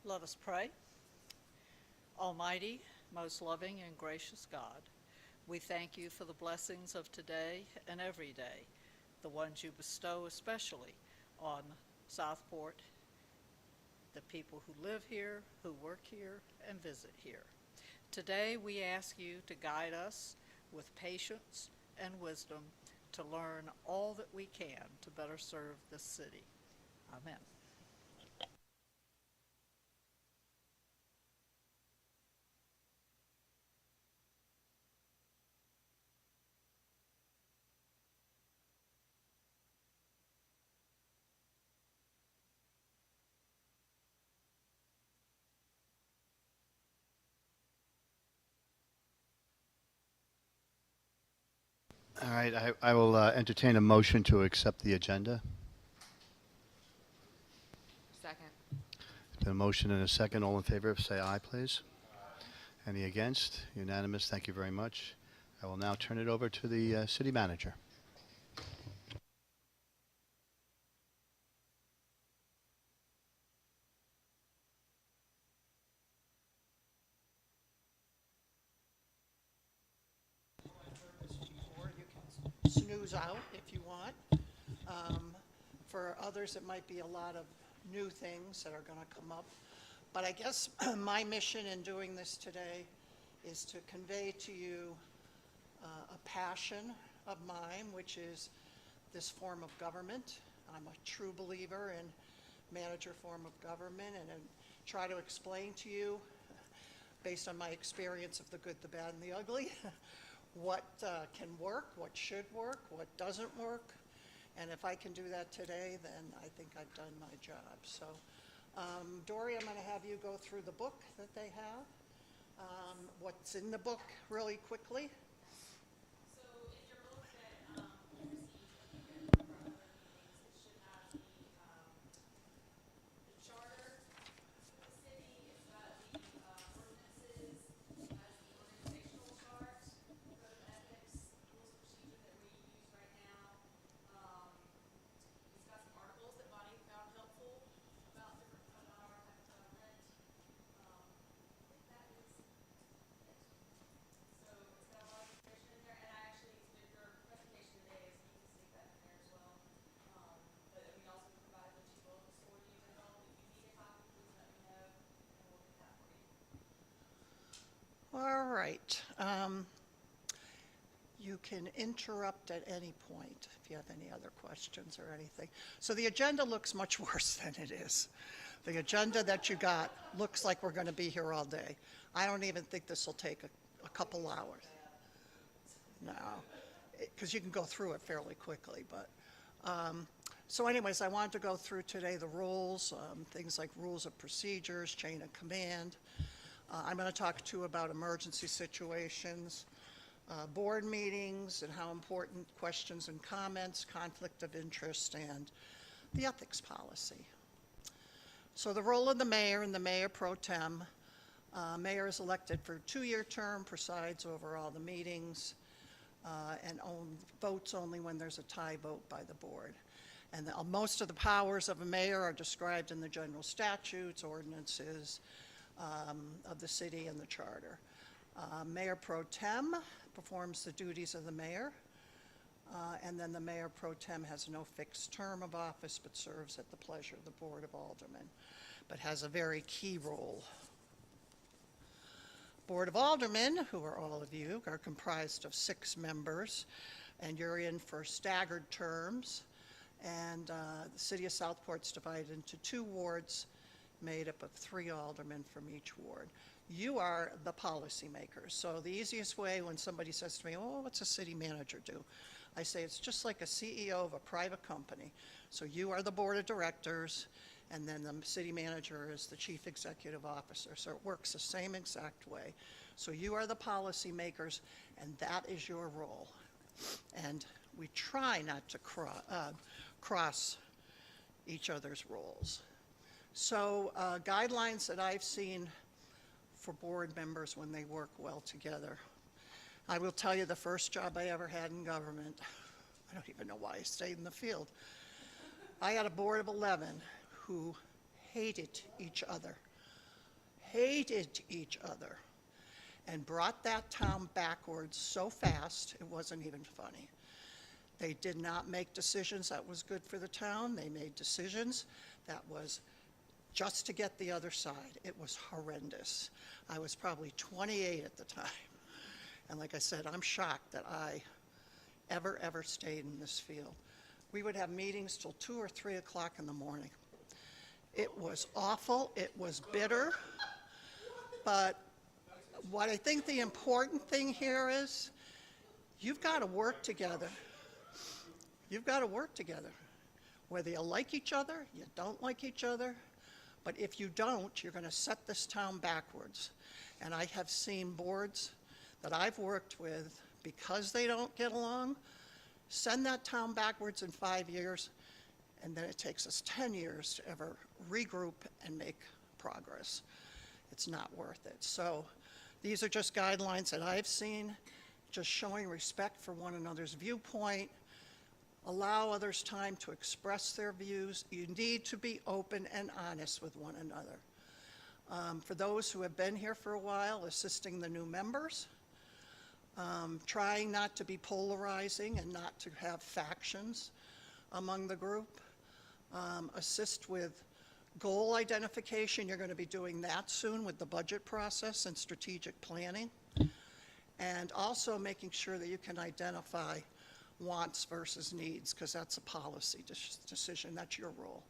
Let us pray. Almighty, most loving and gracious God, we thank you for the blessings of today and every day, the ones you bestow especially on Southport, the people who live here, who work here, and visit here. Today we ask you to guide us with patience and wisdom to learn all that we can to better serve this city. Amen. All right, I will entertain a motion to accept the agenda. Second. There's been a motion and a second. All in favor, say aye, please. Any against? Unanimous. Thank you very much. I will now turn it over to the city manager. You can snooze out if you want. For others, it might be a lot of new things that are going to come up. But I guess my mission in doing this today is to convey to you a passion of mine, which is this form of government. I'm a true believer in manager form of government, and try to explain to you, based on my experience of the good, the bad, and the ugly, what can work, what should work, what doesn't work. And if I can do that today, then I think I've done my job. So, Dory, I'm going to have you go through the book that they have. What's in the book really quickly. So in your book that you received from our other meetings, it should have the charter for the city. It's got the ordinances, it has the organizational chart, code of ethics, rules of procedure that we use right now. It's got some articles that Bonnie found helpful about our type of government. I think that is it. So it's got a lot of information in there, and I actually, your presentation today is, you can stick that in there as well. But we also provided the two books for you to help. If you need a copy, please let me know, and we'll get that for you. All right. You can interrupt at any point if you have any other questions or anything. So the agenda looks much worse than it is. The agenda that you got looks like we're going to be here all day. I don't even think this will take a couple hours. No, because you can go through it fairly quickly. But so anyways, I wanted to go through today the rules, things like rules of procedures, chain of command. I'm going to talk to you about emergency situations, board meetings and how important questions and comments, conflict of interest, and the ethics policy. So the role of the mayor and the mayor pro tem. Mayor is elected for a 2-year term, presides over all the meetings, and votes only when there's a tie vote by the board. And most of the powers of a mayor are described in the general statutes, ordinances of the city and the charter. Mayor pro tem performs the duties of the mayor, and then the mayor pro tem has no fixed term of office but serves at the pleasure of the Board of Aldermen, but has a very key role. Board of Aldermen, who are all of you, are comprised of 6 members, and you're in for staggered terms. And the city of Southport's divided into 2 wards made up of 3 aldermen from each ward. You are the policymakers. So the easiest way when somebody says to me, oh, what's a city manager do? I say it's just like a CEO of a private company. So you are the board of directors, and then the city manager is the chief executive officer. So it works the same exact way. So you are the policymakers, and that is your role. And we try not to cross each other's roles. So guidelines that I've seen for board members when they work well together. I will tell you the first job I ever had in government, I don't even know why I stayed in the field. I had a board of 11 who hated each other. hated each other and brought that town backwards so fast, it wasn't even funny. They did not make decisions that was good for the town. They made decisions that was just to get the other side. It was horrendous. I was probably 28 at the time. And like I said, I'm shocked that I ever stayed in this field. We would have meetings till 2 or 3 o'clock in the morning. It was awful, it was bitter, but what I think the important thing here is, you've got to work together. You've got to work together. Whether you like each other, you don't like each other, but if you don't, you're going to set this town backwards. And I have seen boards that I've worked with, because they don't get along, send that town backwards in 5 years, and then it takes us 10 years to ever regroup and make progress. It's not worth it. So these are just guidelines that I've seen, just showing respect for one another's viewpoint, allow others time to express their views. You need to be open and honest with one another. For those who have been here for a while, assisting the new members, trying not to be polarizing and not to have factions among the group. Assist with goal identification. You're going to be doing that soon with the budget process and strategic planning. And also making sure that you can identify wants versus needs, because that's a policy decision. That's your role.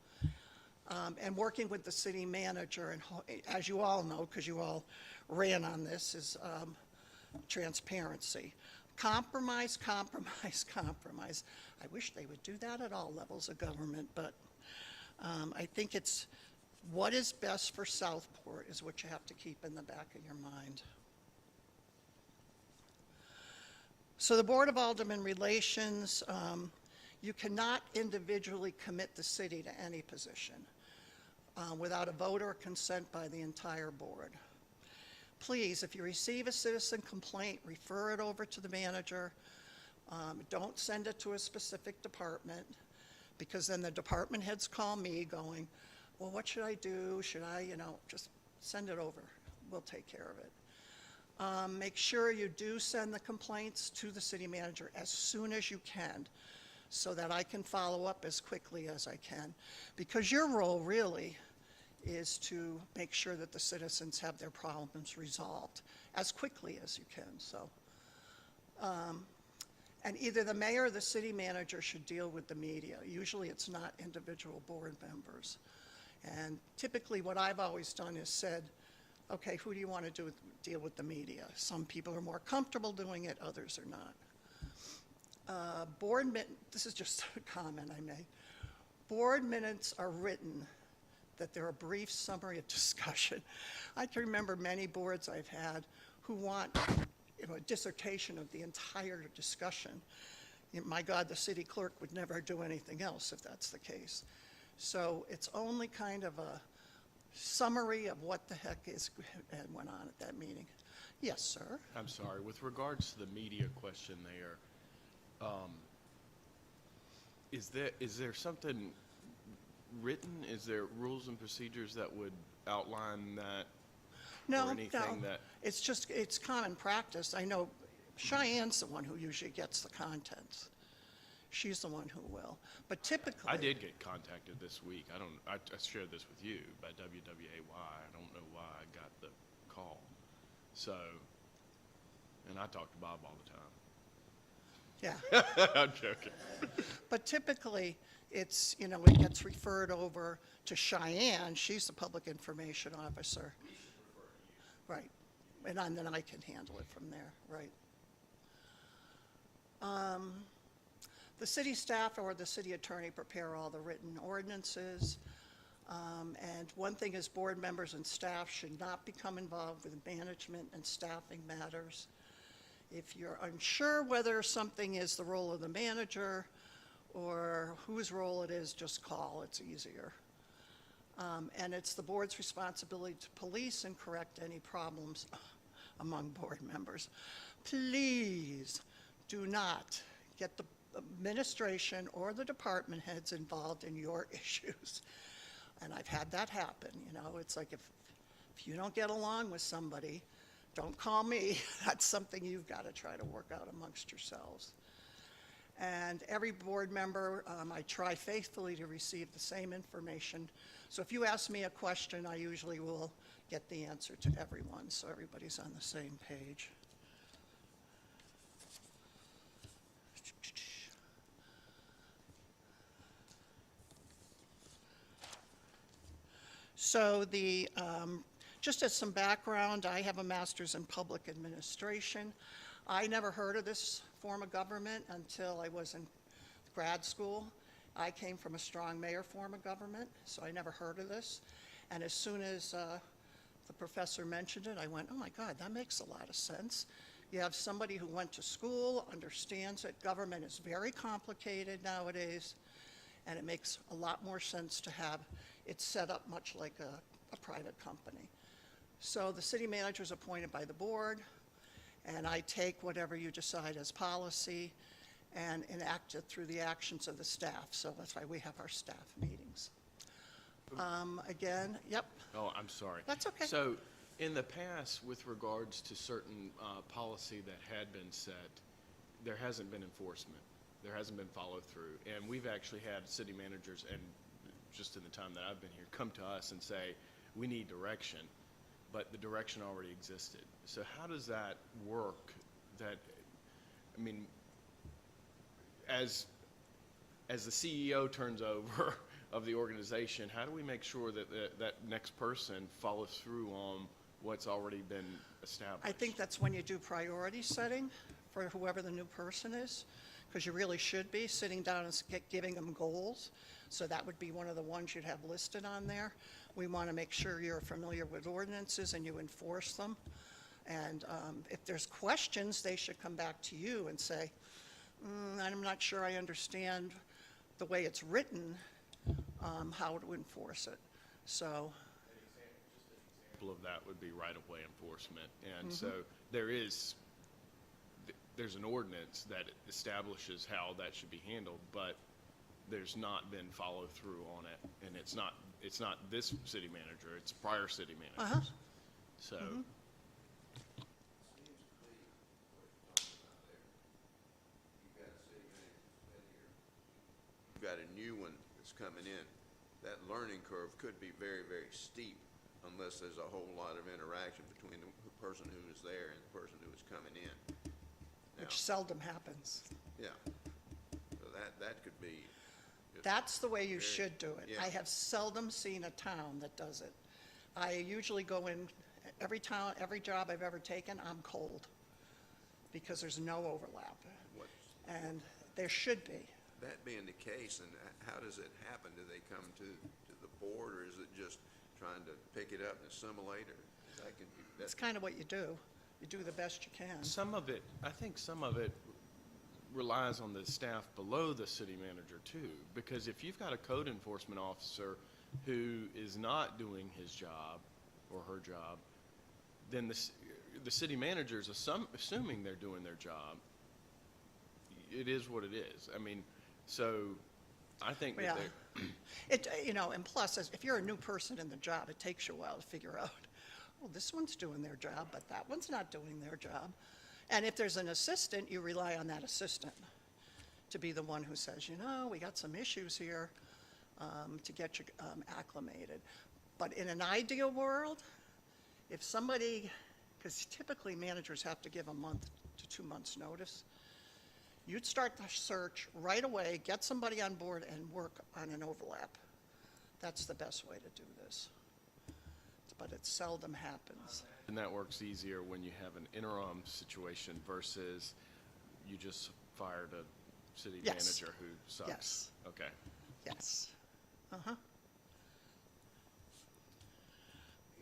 And working with the city manager, and as you all know, because you all ran on this, is transparency. Compromise, compromise, compromise. I wish they would do that at all levels of government, but I think it's what is best for Southport is what you have to keep in the back of your mind. So the Board of Aldermen Relations, you cannot individually commit the city to any position without a vote or consent by the entire board. Please, if you receive a citizen complaint, refer it over to the manager. Don't send it to a specific department, because then the department heads call me going, well, what should I do? Should I, just send it over. We'll take care of it. Make sure you do send the complaints to the city manager as soon as you can, so that I can follow up as quickly as I can. Because your role really is to make sure that the citizens have their problems resolved as quickly as you can. So, and either the mayor or the city manager should deal with the media. Usually it's not individual board members. And typically what I've always done is said, okay, who do you want to deal with the media? Some people are more comfortable doing it, others are not. This is just a comment I made. Board minutes are written that they're a brief summary of discussion. I can remember many boards I've had who want a dissertation of the entire discussion. My God, the city clerk would never do anything else if that's the case. So it's only kind of a summary of what the heck went on at that meeting. Yes, sir. I'm sorry, with regards to the media question there, is there something written? Is there rules and procedures that would outline that? No, or anything that? It's common practice. I know Cheyenne's the one who usually gets the contents. She's the one who will. But typically. I did get contacted this week. I shared this with you by WWAY. I don't know why I got the call. So, and I talk to Bob all the time. Yeah. I'm joking. But typically, it's, it gets referred over to Cheyenne. She's the public information officer. We should refer to you. Right. And then I can handle it from there, right. The city staff or the city attorney prepare all the written ordinances. And one thing is, board members and staff should not become involved with management and staffing matters. If you're unsure whether something is the role of the manager or whose role it is, just call. It's easier. And it's the board's responsibility to police and correct any problems among board members. Please do not get the administration or the department heads involved in your issues. And I've had that happen. It's like if If you don't get along with somebody, don't call me. That's something you've got to try to work out amongst yourselves. And every board member, I try faithfully to receive the same information. So if you ask me a question, I usually will get the answer to everyone, so everybody's on the same page. So just as some background, I have a master's in public administration. I never heard of this form of government until I was in grad school. I came from a strong mayor form of government, so I never heard of this. And as soon as the professor mentioned it, I went, oh my God, that makes a lot of sense. You have somebody who went to school, understands it. Government is very complicated nowadays, and it makes a lot more sense to have it set up much like a private company. So the city manager is appointed by the board, and I take whatever you decide as policy and enact it through the actions of the staff. So that's why we have our staff meetings. Again, yep, Oh, I'm sorry. That's okay. So, in the past, with regards to certain policy that had been set, there hasn't been enforcement. There hasn't been follow-through. And we've actually had city managers, and just in the time that I've been here, come to us and say, we need direction, but the direction already existed. So how does that work? That, I mean, as the CEO turns over of the organization, how do we make sure that that next person follows through on what's already been established? I think that's when you do priority setting for whoever the new person is, because you really should be sitting down and giving them goals. So that would be one of the ones you'd have listed on there. We want to make sure you're familiar with ordinances and you enforce them. And if there's questions, they should come back to you and say, I'm not sure I understand the way it's written, how to enforce it. So, Example of that would be right-of-way enforcement. And so there's an ordinance that establishes how that should be handled, but there's not been follow-through on it. And it's not this city manager, it's prior city managers. So, You've got a new one that's coming in. That learning curve could be very, very steep unless there's a whole lot of interaction between the person who is there and the person who is coming in. Now, which seldom happens. yeah. So that could be. just That's the way you very- should do it. yeah. I have seldom seen a town that does it. I usually go in, every town, every job I've ever taken, I'm cold, because there's no overlap. What- And there should be. That being the case, and how does it happen? Do they come to the board, or is it just trying to pick it up and assimilate, or that can be, It's kind of what you do. You do the best you can. some of it, I think some of it relies on the staff below the city manager too, because if you've got a code enforcement officer who is not doing his job or her job, then the city manager is assuming they're doing their job. It is what it is. I mean, so I think that Yeah. they're, And plus, if you're a new person in the job, it takes you a while to figure out, well, this one's doing their job, but that one's not doing their job. And if there's an assistant, you rely on that assistant to be the one who says, we got some issues here, to get you acclimated. But in an ideal world, if somebody, because typically managers have to give a month to 2 months' notice, you'd start the search right away, get somebody on board, and work on an overlap. That's the best way to do this. But it seldom happens. and that works easier when you have an interim situation versus you just fired a city Yes. manager who sucks. Yes. Okay. Yes. Uh-huh.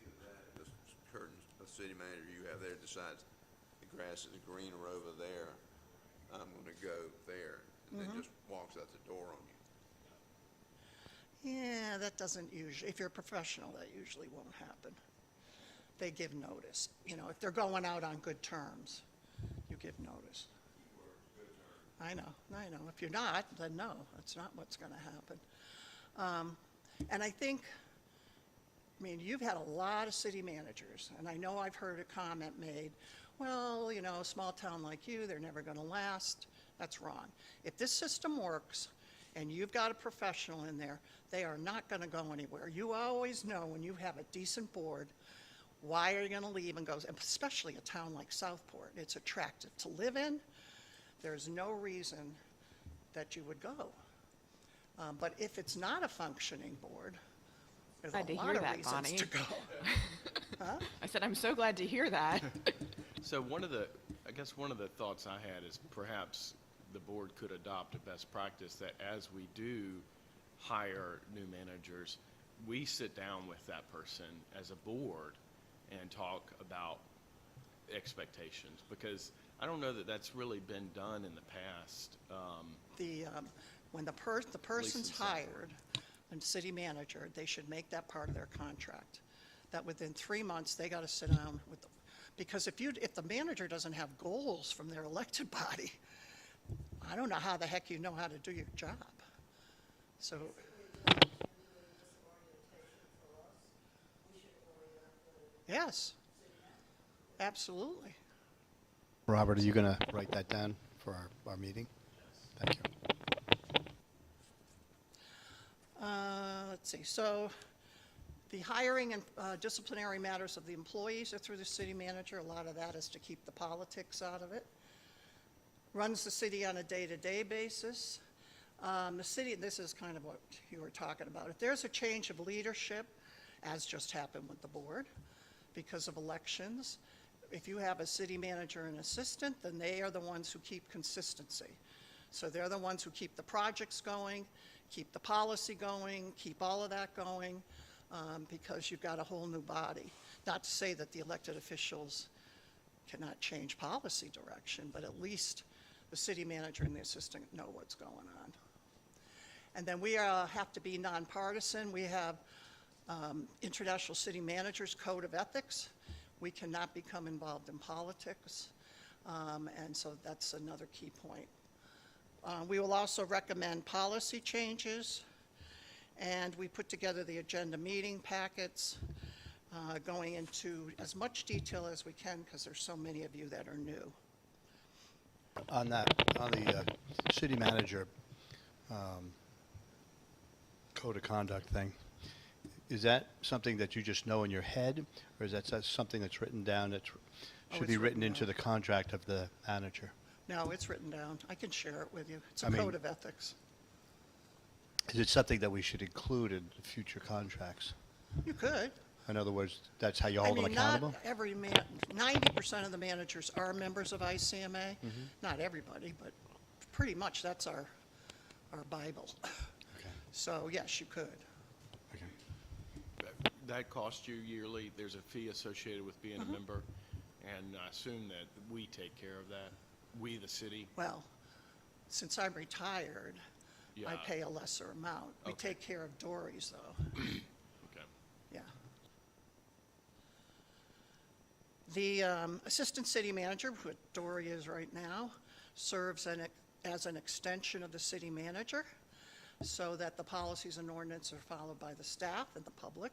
either that, or this certain a city manager you have there decides the grass is greener over there, I'm gonna go there, and then just walks out the door on you. Yeah, that doesn't usually, if you're a professional, that usually won't happen. They give notice. If they're going out on good terms, you give notice. I know. If you're not, then no, that's not what's going to happen. And I think I mean, you've had a lot of city managers, and I know I've heard a comment made, well, you know, a small town like you, they're never going to last. That's wrong. If this system works and you've got a professional in there, they are not going to go anywhere. You always know when you have a decent board, why are you going to leave and go, especially a town like Southport. It's attractive to live in. There's no reason that you would go. But if it's not a functioning board, there's Glad a to lot hear of that, reasons Bonnie. to go. I said, I'm so glad to hear that. So I guess one of the thoughts I had is perhaps the board could adopt a best practice that as we do hire new managers, we sit down with that person as a board and talk about expectations, because I don't know that that's really been done in the past. When the person's in Southport. hired, and city manager, they should make that part of their contract. That within 3 months, they got to sit down with, because if the manager doesn't have goals from their elected body, I don't know how the heck you know how to do your job. So, yes, absolutely. Robert, are you going to write that down for our meeting? Thank you. Let's see, so the hiring and disciplinary matters of the employees are through the city manager. A lot of that is to keep the politics out of it. Runs the city on a day-to-day basis. The city, this is kind of what you were talking about. If there's a change of leadership, as just happened with the board, because of elections, if you have a city manager and assistant, then they are the ones who keep consistency. So they're the ones who keep the projects going, keep the policy going, keep all of that going, because you've got a whole new body. Not to say that the elected officials cannot change policy direction, but at least the city manager and the assistant know what's going on. And then we have to be nonpartisan. We have International City Managers Code of Ethics. We cannot become involved in politics, and so that's another key point. We will also recommend policy changes, and we put together the agenda meeting packets, going into as much detail as we can because there's so many of you that are new. On the city manager code of conduct thing, is that something that you just know in your head, or is that something that's written down that should it's be written written into down. the contract of the manager? No, it's written down. I can share it with you. It's a I mean- code of ethics. Is it something that we should include in future contracts? You could. In other words, that's how you hold them accountable? Not every 90% of the managers are members of ICMA. Mm-hmm. Not everybody, but pretty much that's our Bible. Okay. So yes, you could. Okay. That costs you yearly. There's a fee associated with being a member, and I assume that we take care of that. We, the city. Well, since I'm retired, I Yeah. pay a lesser amount. We Okay. take care of Dory's though. Okay. Yeah. The assistant city manager, who Dory is right now, serves as an extension of the city manager so that the policies and ordinance are followed by the staff and the public.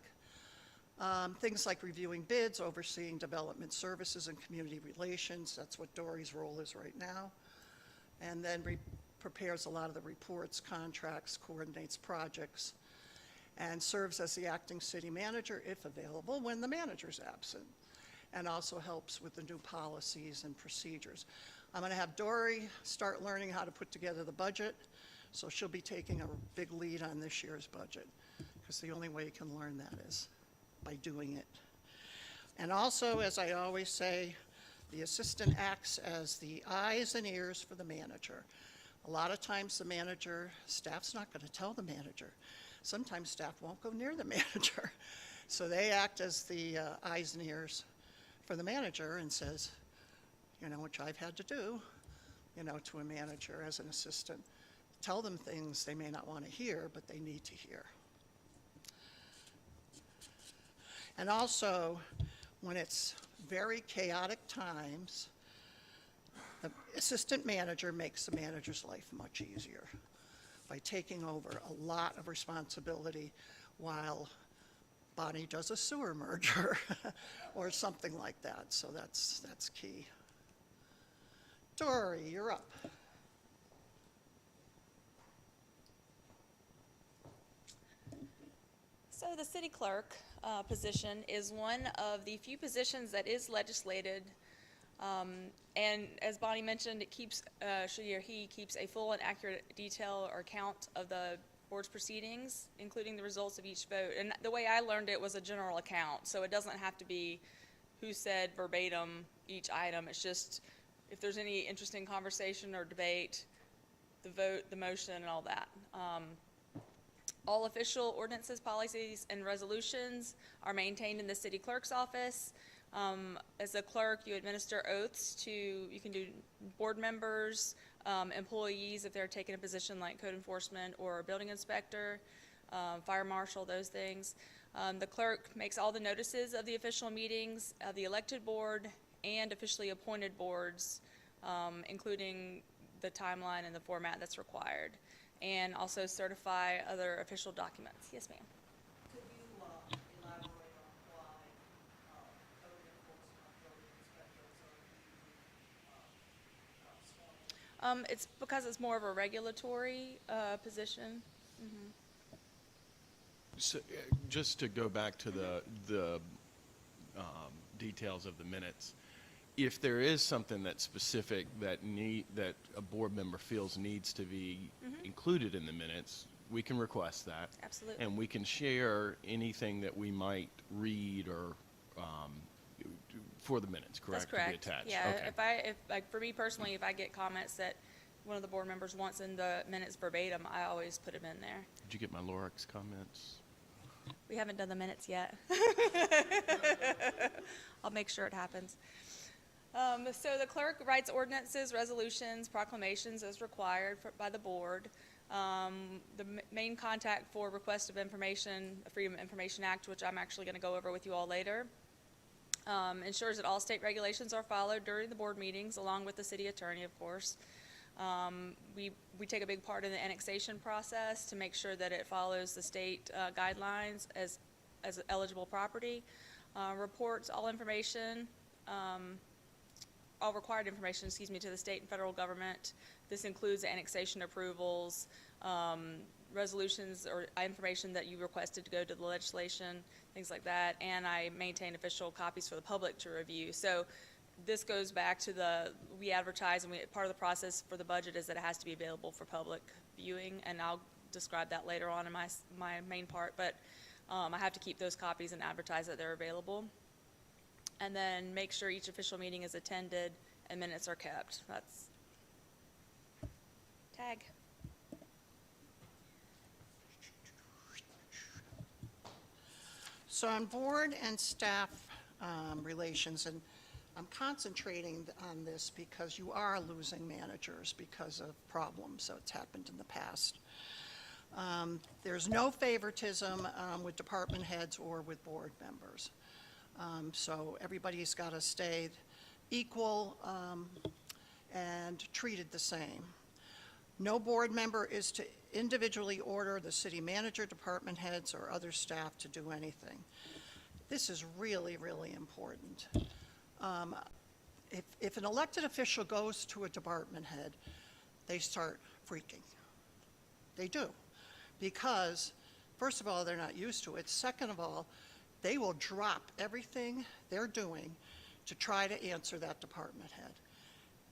Things like reviewing bids, overseeing development services and community relations, that's what Dory's role is right now. And then prepares a lot of the reports, contracts, coordinates projects, and serves as the acting city manager if available when the manager's absent, and also helps with the new policies and procedures. I'm going to have Dory start learning how to put together the budget, so she'll be taking a big lead on this year's budget, because the only way you can learn that is by doing it. And also, as I always say, the assistant acts as the eyes and ears for the manager. A lot of times the manager, staff's not going to tell the manager. Sometimes staff won't go near the manager. So they act as the eyes and ears for the manager and says, you know, which I've had to do, you know, to a manager as an assistant. Tell them things they may not want to hear, but they need to hear. And also, when it's very chaotic times, the assistant manager makes the manager's life much easier by taking over a lot of responsibility while Bonnie does a sewer merger or something like that. So that's key. Dory, you're up. So the city clerk position is one of the few positions that is legislated. And as Bonnie mentioned, it keeps, she or he keeps a full and accurate detail or count of the board's proceedings, including the results of each vote. And the way I learned it was a general account, so it doesn't have to be who said verbatim each item. It's just if there's any interesting conversation or debate, the vote, the motion, and all that. All official ordinances, policies, and resolutions are maintained in the city clerk's office. As a clerk, you administer oaths to, you can do board members, employees if they're taking a position like code enforcement or building inspector, fire marshal, those things. The clerk makes all the notices of the official meetings of the elected board and officially appointed boards, including the timeline and the format that's required, and also certify other official documents. Yes, ma'am. Could you elaborate on why code enforcement, building inspectors are usually sworn in? It's because it's more of a regulatory position. So, just to go back to the details of the minutes, if there is something that's specific that a board member feels needs to be included in the minutes, we can request that. Absolutely. And we can share anything that we might read or for the minutes, correct? That's correct. To be attached. Yeah, Okay. if like for me personally, if I get comments that one of the board members wants in the minutes verbatim, I always put them in there. Did you get my Lorex comments? We haven't done the minutes yet. I'll make sure it happens. So the clerk writes ordinances, resolutions, proclamations as required by the board. The main contact for request of information, the Freedom of Information Act, which I'm actually going to go over with you all later, ensures that all state regulations are followed during the board meetings, along with the city attorney, of course. We take a big part in the annexation process to make sure that it follows the state guidelines as eligible property. Reports all information, all required information, to the state and federal government. This includes annexation approvals, resolutions or information that you requested to go to the legislation, things like that, and I maintain official copies for the public to review. So this goes back to we advertise, and part of the process for the budget is that it has to be available for public viewing, and I'll describe that later on in my main part, but I have to keep those copies and advertise that they're available. And then make sure each official meeting is attended and minutes are kept. That's tag. So on board and staff relations, and I'm concentrating on this because you are losing managers because of problems that's happened in the past. There's no favoritism with department heads or with board members. So everybody's got to stay equal and treated the same. No board member is to individually order the city manager, department heads, or other staff to do anything. This is really, really important. If an elected official goes to a department head, they start freaking. They do. Because, first of all, they're not used to it. Second of all, they will drop everything they're doing to try to answer that department head.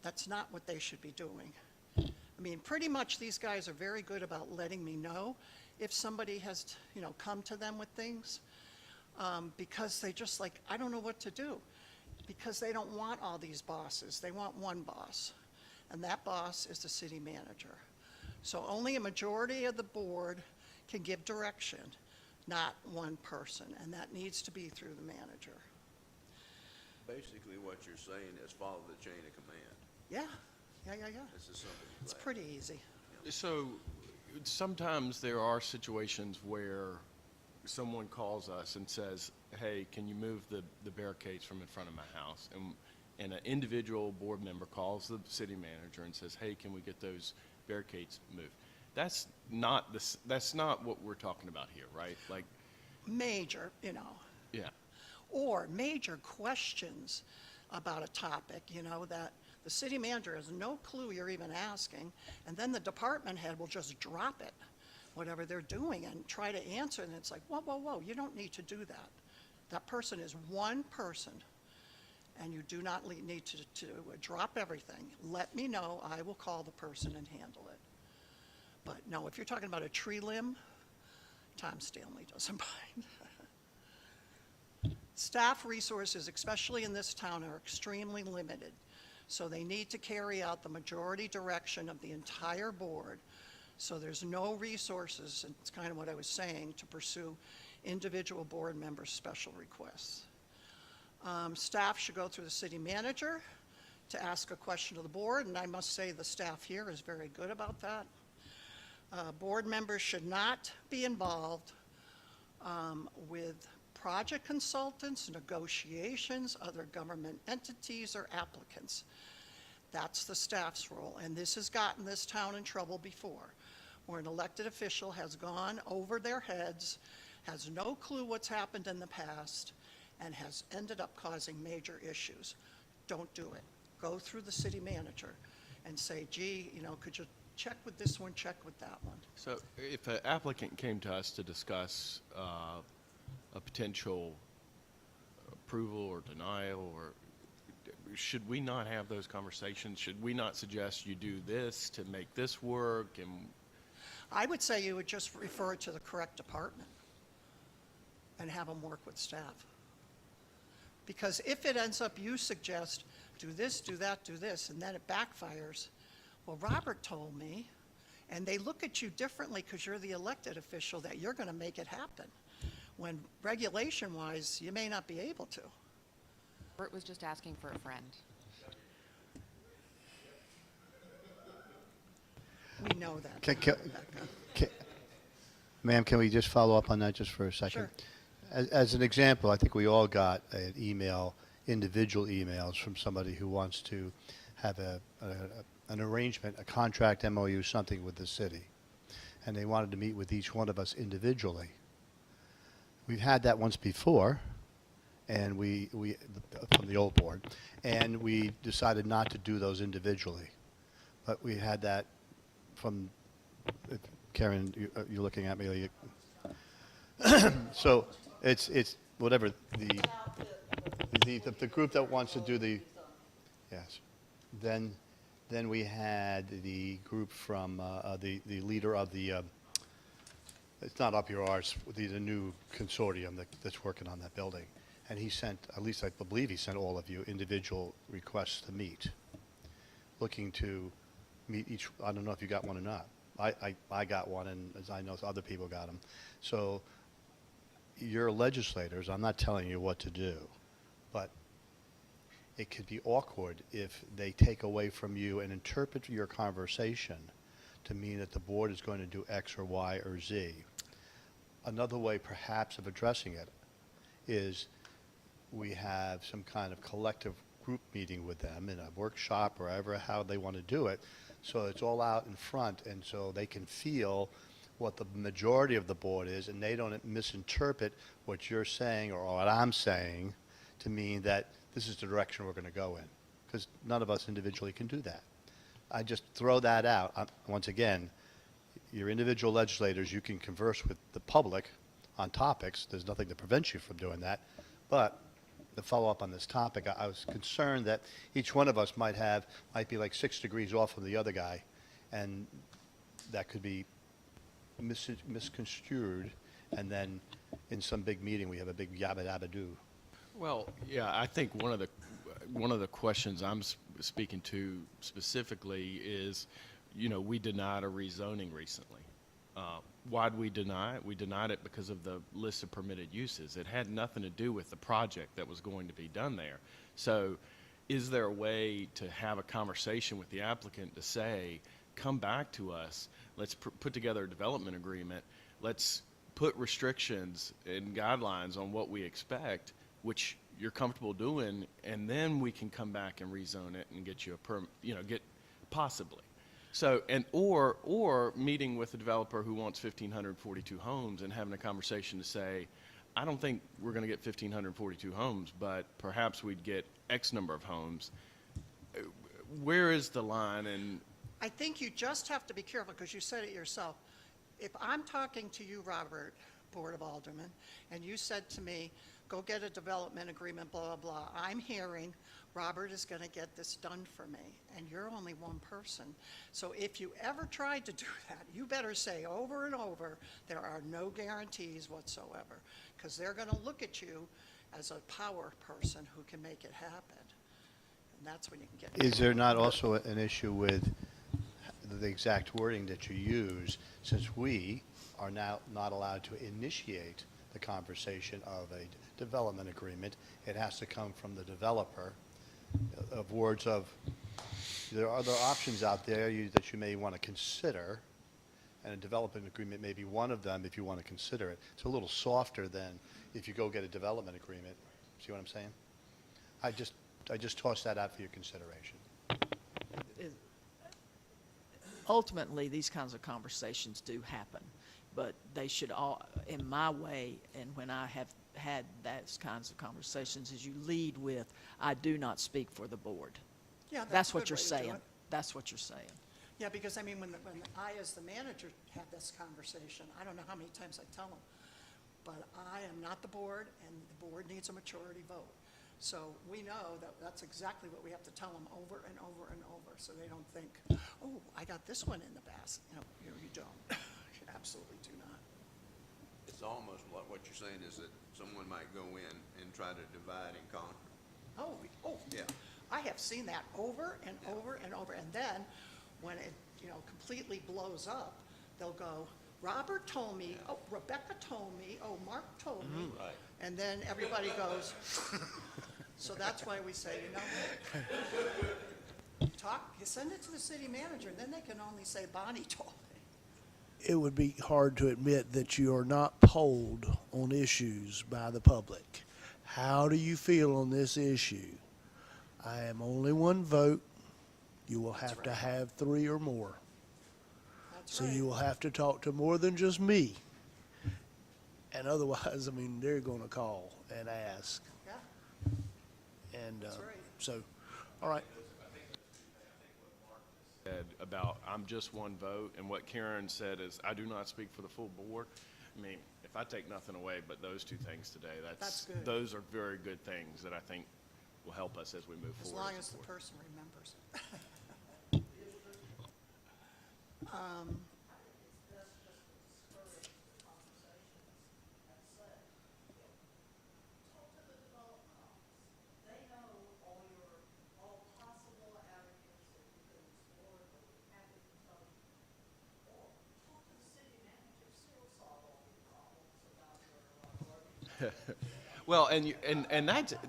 That's not what they should be doing. I mean, pretty much these guys are very good about letting me know if somebody has, come to them with things, because they just like, I don't know what to do, because they don't want all these bosses. They want one boss, and that boss is the city manager. So only a majority of the board can give direction, not one person, and that needs to be through the manager. Basically, what you're saying is follow the chain of command. Yeah. This is simple as It's that. pretty easy. So sometimes there are situations where someone calls us and says, hey, can you move the barricades from in front of my house? And an individual board member calls the city manager and says, hey, can we get those barricades moved? That's not what we're talking about here, right? Like, major, you know, Yeah. or major questions about a topic, you know, that the city manager has no clue you're even asking, and then the department head will just drop it, whatever they're doing, and try to answer, and it's like, whoa, whoa, whoa, you don't need to do that. That person is one person, and you do not need to drop everything. Let me know, I will call the person and handle it. But no, if you're talking about a tree limb, Tom Stanley doesn't mind. Staff resources, especially in this town, are extremely limited, so they need to carry out the majority direction of the entire board. So there's no resources, and it's kind of what I was saying, to pursue individual board members' special requests. Staff should go through the city manager to ask a question to the board, and I must say the staff here is very good about that. Board members should not be involved with project consultants, negotiations, other government entities, or applicants. That's the staff's role, and this has gotten this town in trouble before, where an elected official has gone over their heads, has no clue what's happened in the past, and has ended up causing major issues. Don't do it. Go through the city manager and say, gee, you know, could you check with this one, check with that one. So if an applicant came to us to discuss a potential approval or denial, or should we not have those conversations? Should we not suggest you do this to make this work? And I would say you would just refer it to the correct department and have them work with staff. Because if it ends up you suggest, do this, do that, do this, and then it backfires, well, Robert told me, and they look at you differently because you're the elected official, that you're going to make it happen, when regulation-wise, you may not be able to. Bert was just asking for a friend. We know that. Ma'am, can we just follow up on that just for a second? Sure. As an example, I think we all got an email, individual emails from somebody who wants to have an arrangement, a contract, MOU, something with the city. And they wanted to meet with each one of us individually. We've had that once before, and from the old board, and we decided not to do those individually. But we had that from, Karen, you're looking at me. So it's whatever, the group that wants to do the, yes. Then we had the group from, the leader of the, it's not Up Your Arts, the new consortium that's working on that building. And he sent, at least I believe he sent all of you individual requests to meet, looking to meet each, I don't know if you got one or not. I got one, and as I know, other people got them. So you're legislators, I'm not telling you what to do, but it could be awkward if they take away from you and interpret your conversation to mean that the board is going to do X or Y or Z. Another way perhaps of addressing it is we have some kind of collective group meeting with them in a workshop or how they want to do it, so it's all out in front, and so they can feel what the majority of the board is, and they don't misinterpret what you're saying or what I'm saying to mean that this is the direction we're going to go in, because none of us individually can do that. I just throw that out. Once again, you're individual legislators, you can converse with the public on topics. There's nothing to prevent you from doing that. But to follow up on this topic, I was concerned that each one of us might be like 6 degrees off from the other guy, and that could be misconstrued, and then in some big meeting we have a big yabba dabba do. well, yeah, I think one of the questions I'm speaking to specifically is, you know, we denied a rezoning recently. Why'd we deny it? We denied it because of the list of permitted uses. It had nothing to do with the project that was going to be done there. So is there a way to have a conversation with the applicant to say, come back to us, let's put together a development agreement, let's put restrictions and guidelines on what we expect, which you're comfortable doing, and then we can come back and rezone it and get you get possibly. So, or meeting with a developer who wants 1,542 homes and having a conversation to say, I don't think we're going to get 1,542 homes, but perhaps we'd get X number of homes. Where is the line? And I think you just have to be careful, because you said it yourself. If I'm talking to you, Robert, Board of Aldermen, and you said to me, go get a development agreement, blah, blah, blah, I'm hearing Robert is going to get this done for me, and you're only one person. So if you ever tried to do that, you better say over and over, there are no guarantees whatsoever, because they're going to look at you as a power person who can make it happen. And that's when you can get. Is there not also an issue with the exact wording that you use, since we are now not allowed to initiate the conversation of a development agreement? It has to come from the developer, of words of, there are other options out there that you may want to consider, and a development agreement may be one of them if you want to consider it. It's a little softer than if you go get a development agreement. See what I'm saying? I just tossed that out for your consideration. Ultimately, these kinds of conversations do happen, but they should all, in my way, and when I have had those kinds of conversations, is you lead with, I do not speak for the board. Yeah, That's a what good you're way to do saying. it. That's what you're saying. Yeah, because I mean, when I, as the manager, have this conversation, I don't know how many times I tell them, but I am not the board, and the board needs a majority vote. So we know that that's exactly what we have to tell them over and over and over, so they don't think, oh, I got this one in the basket. You don't. You absolutely do not. It's almost like what you're saying is that someone might go in and try to divide and conquer. Oh, Yeah. I have seen that over and over and over, and then when it, completely blows up, they'll go, Robert told me, oh, Rebecca told me, oh, Mark told me. Right. And then everybody goes, so that's why we say, send it to the city manager, and then they can only say, Bonnie told me. It would be hard to admit that you are not polled on issues by the public. How do you feel on this issue? I am only one vote. You will have to right. have 3 or more. That's So right. you will have to talk to more than just me. And otherwise, I mean, they're going to call and ask. Yeah, And That's right. so, all right. said about I'm just one vote, and what Karen said is I do not speak for the full board. I mean, if I take nothing away but those two things today, That's good. those are very good things that I think will help us as we move as forward. long as the person remembers. Well, and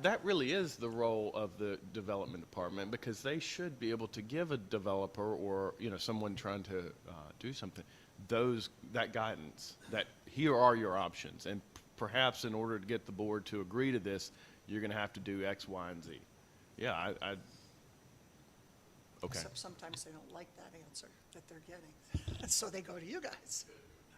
that really is the role of the development department, because they should be able to give a developer or someone trying to do something that guidance, that here are your options, and perhaps in order to get the board to agree to this, you're going to have to do X, Y, and Z. Yeah, I okay. Except sometimes they don't like that answer that they're getting, so they go to you guys.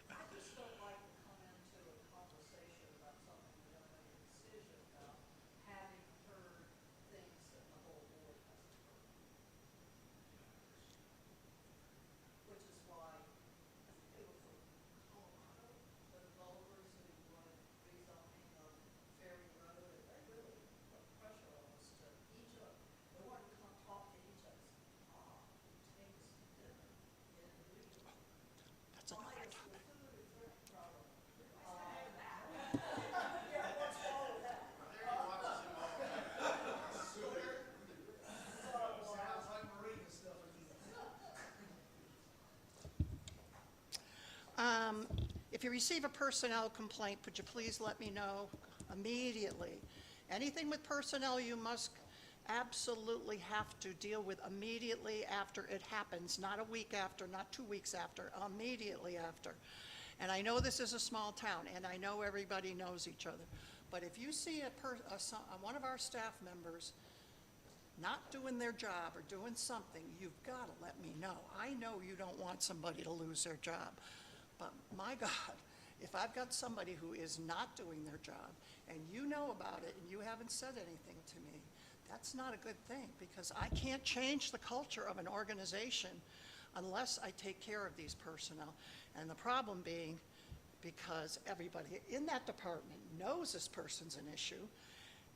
I just don't like to come into a conversation about something we don't make a decision about, having heard things that the whole board hasn't heard. Which is why they were from Colorado, the developers who wanted rezoning of Ferry Road, and they really put pressure on us to each of, they wanted to come talk to each of us. Take us to dinner in the region. That's another topic. If you receive a personnel complaint, would you please let me know immediately? Anything with personnel, you must absolutely have to deal with immediately after it happens, not a week after, not 2 weeks after, immediately after. And I know this is a small town, and I know everybody knows each other, but if you see one of our staff members not doing their job or doing something, you've got to let me know. I know you don't want somebody to lose their job, but my God, If I've got somebody who is not doing their job, and you know about it, and you haven't said anything to me, that's not a good thing, because I can't change the culture of an organization unless I take care of these personnel. And the problem being, because everybody in that department knows this person's an issue,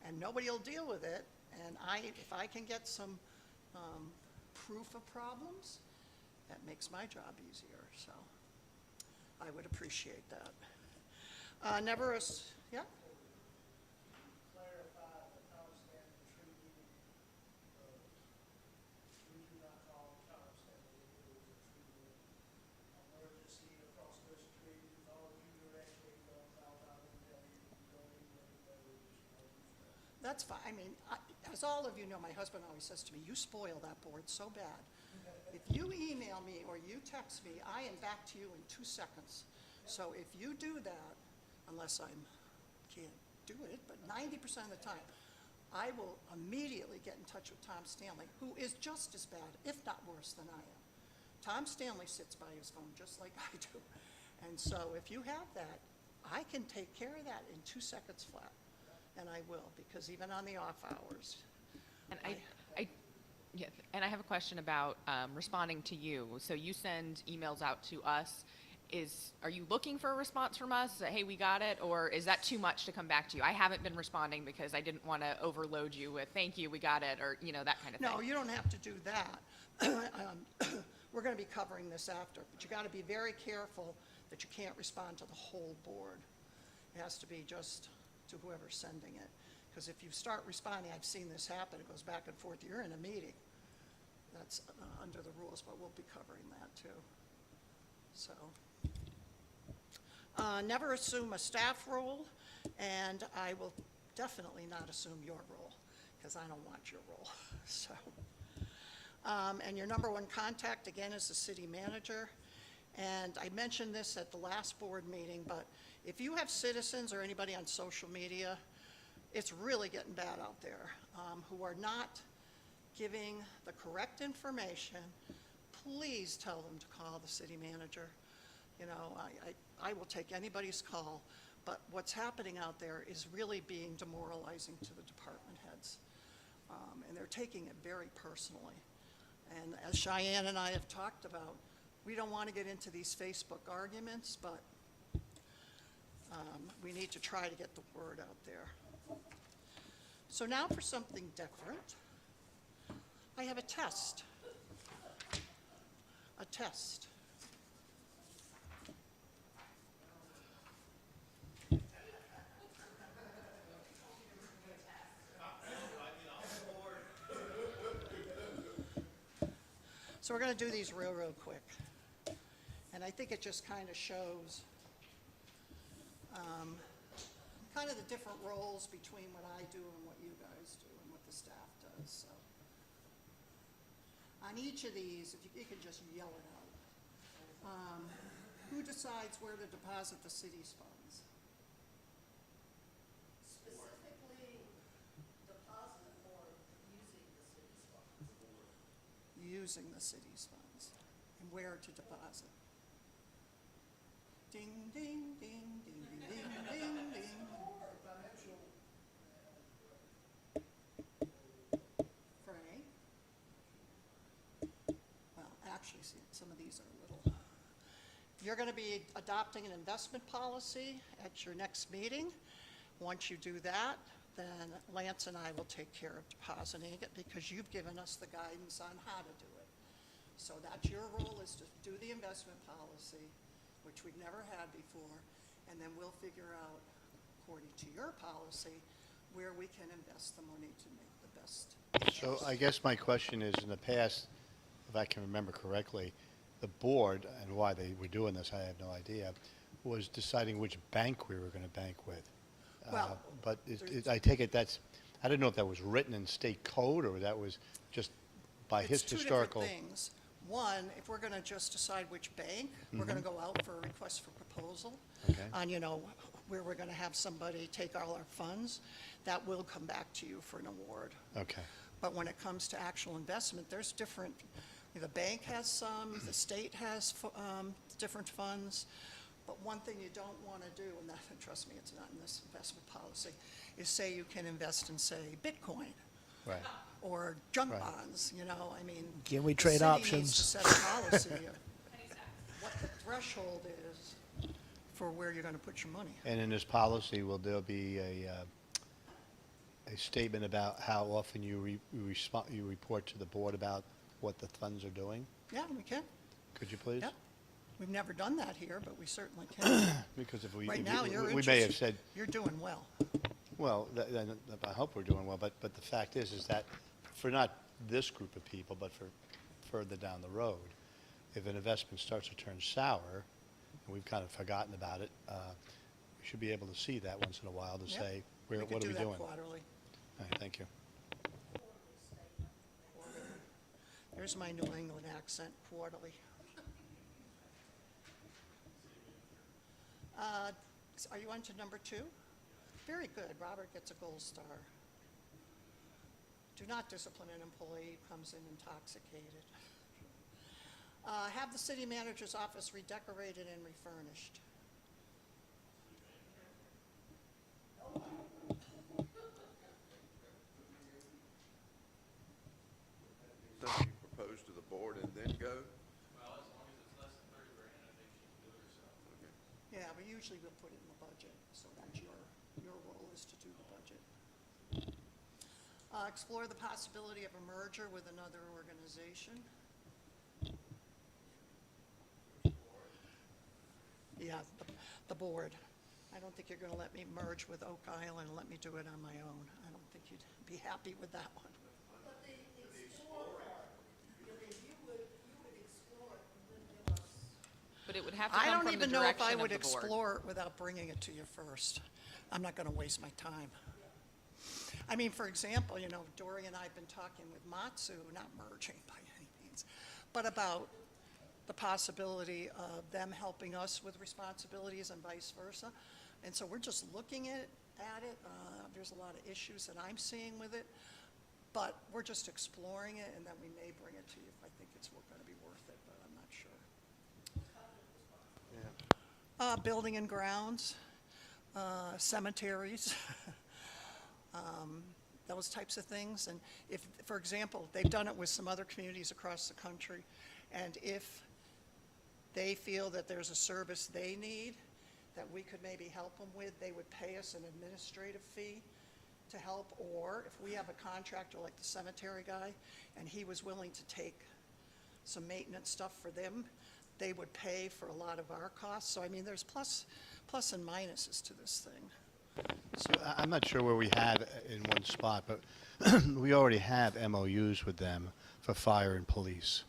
and nobody will deal with it, and if I can get some proof of problems, that makes my job easier, so I would appreciate that. Yeah? Clarify the Constantine treaty. We do not call Constantine, it was a treaty, emergency across the street, call you directly, don't call out and tell you, don't even know, just call you first. That's fine. I mean, as all of you know, my husband always says to me, you spoil that board so bad. If you email me or you text me, I am back to you in 2 seconds. So if you do that, unless can't do it, but 90% of the time, I will immediately get in touch with Tom Stanley, who is just as bad, if not worse, than I am. Tom Stanley sits by his phone just like I do. And so if you have that, I can take care of that in 2 seconds flat. And I will, because even on the off hours. And yeah, and I have a question about responding to you. So you send emails out to us. Are you looking for a response from us? That, hey, we got it, or is that too much to come back to you? I haven't been responding because I didn't want to overload you with thank you, we got it, or that kind of thing. No, you don't have to do that. We're going to be covering this after, but you got to be very careful that you can't respond to the whole board. It has to be just to whoever's sending it. Because if you start responding, I've seen this happen, it goes back and forth, you're in a meeting. That's under the rules, but we'll be covering that too. So, never assume a staff role, and I will definitely not assume your role, because I don't want your role, so. And your number one contact, again, is the city manager. And I mentioned this at the last board meeting, but if you have citizens or anybody on social media, it's really getting bad out there, who are not giving the correct information, please tell them to call the city manager. I will take anybody's call, but what's happening out there is really being demoralizing to the department heads. And they're taking it very personally. And as Cheyenne and I have talked about, we don't want to get into these Facebook arguments, but we need to try to get the word out there. So now for something different. I have a test. A test. So we're going to do these real quick. And I think it just kind of shows kind of the different roles between what I do and what you guys do and what the staff does. So on each of these, if you can just yell it out. Who decides where to deposit the city's funds? Specifically, deposit or using the city's funds. Using the city's funds and where to deposit. Ding, ding, ding, ding, ding, ding, ding, ding. Frank? Well, actually, see, some of these are a little. You're going to be adopting an investment policy at your next meeting. Once you do that, then Lance and I will take care of depositing it because you've given us the guidance on how to do it. So that's your role, is to do the investment policy, which we've never had before, and then we'll figure out, according to your policy, where we can invest the money to make the best. So I guess my question is, in the past, if I can remember correctly, the board, and why they were doing this, I have no idea, was deciding which bank we were going to bank with. Well, But I take it I didn't know if that was written in state code or that was just by his historical. It's two different things. One, if we're going to just decide which bank, we're going to go out for a request for proposal Okay. on, where we're going to have somebody take all our funds. That will come back to you for an award. Okay. But when it comes to actual investment, there's different, the bank has some, the state has different funds. But one thing you don't want to do, and that, trust me, it's not in this investment policy, is say you can invest in, say, Bitcoin Right. or junk Right. bonds, you know, I mean. Can we the trade city options? needs to set a policy of what the threshold is for where you're going to put your money. And in this policy, will there be a statement about how often you report to the board about what the funds are doing? Yeah, we can. Could you please? Yep. We've never done that here, but we certainly can. Because if we, Right if now, you- you're we may have interested. said, You're doing well. well, I hope we're doing well, but the fact is that for not this group of people, but for further down the road, if an investment starts to turn sour, and we've kind of forgotten about it, we should be able to see that once in a while to Yep. say, We what could are do we that doing? quarterly. All right, thank you. There's my New England accent, quarterly. Are you on to number 2? Very good. Robert gets a gold star. Do not discipline an employee who comes in intoxicated. Have the city manager's office redecorated and refurnished. Something you propose to the board and then go? Well, as long as it's less than 30 grand, I think she can do it herself. Okay. Yeah, but usually we'll put it in the budget, so that's your role is to do the budget. Explore the possibility of a merger with another organization. Yeah, the board. I don't think you're gonna let me merge with Oak Island and let me do it on my own. I don't think you'd be happy with that one. But the explore part, I mean, you would explore it and then give us. But it would have to I come don't from the even know if I direction of would the board. explore it without bringing it to you first. I'm not gonna waste my time. I mean, for example, you know, Dory and I have been talking with Matsu, not merging by any means, but about the possibility of them helping us with responsibilities and vice versa. And so we're just looking at it. There's a lot of issues that I'm seeing with it, but we're just exploring it, and then we may bring it to you if I think it's gonna be worth it, but I'm not sure. Building and grounds, cemeteries, those types of things. And if, for example, they've done it with some other communities across the country, and if they feel that there's a service they need that we could maybe help them with, they would pay us an administrative fee to help. Or if we have a contractor like the cemetery guy, and he was willing to take some maintenance stuff for them, they would pay for a lot of our costs. So I mean, there's plus and minuses to this thing. So, I'm not sure where we have in one spot, but we already have MOUs with them for fire and police.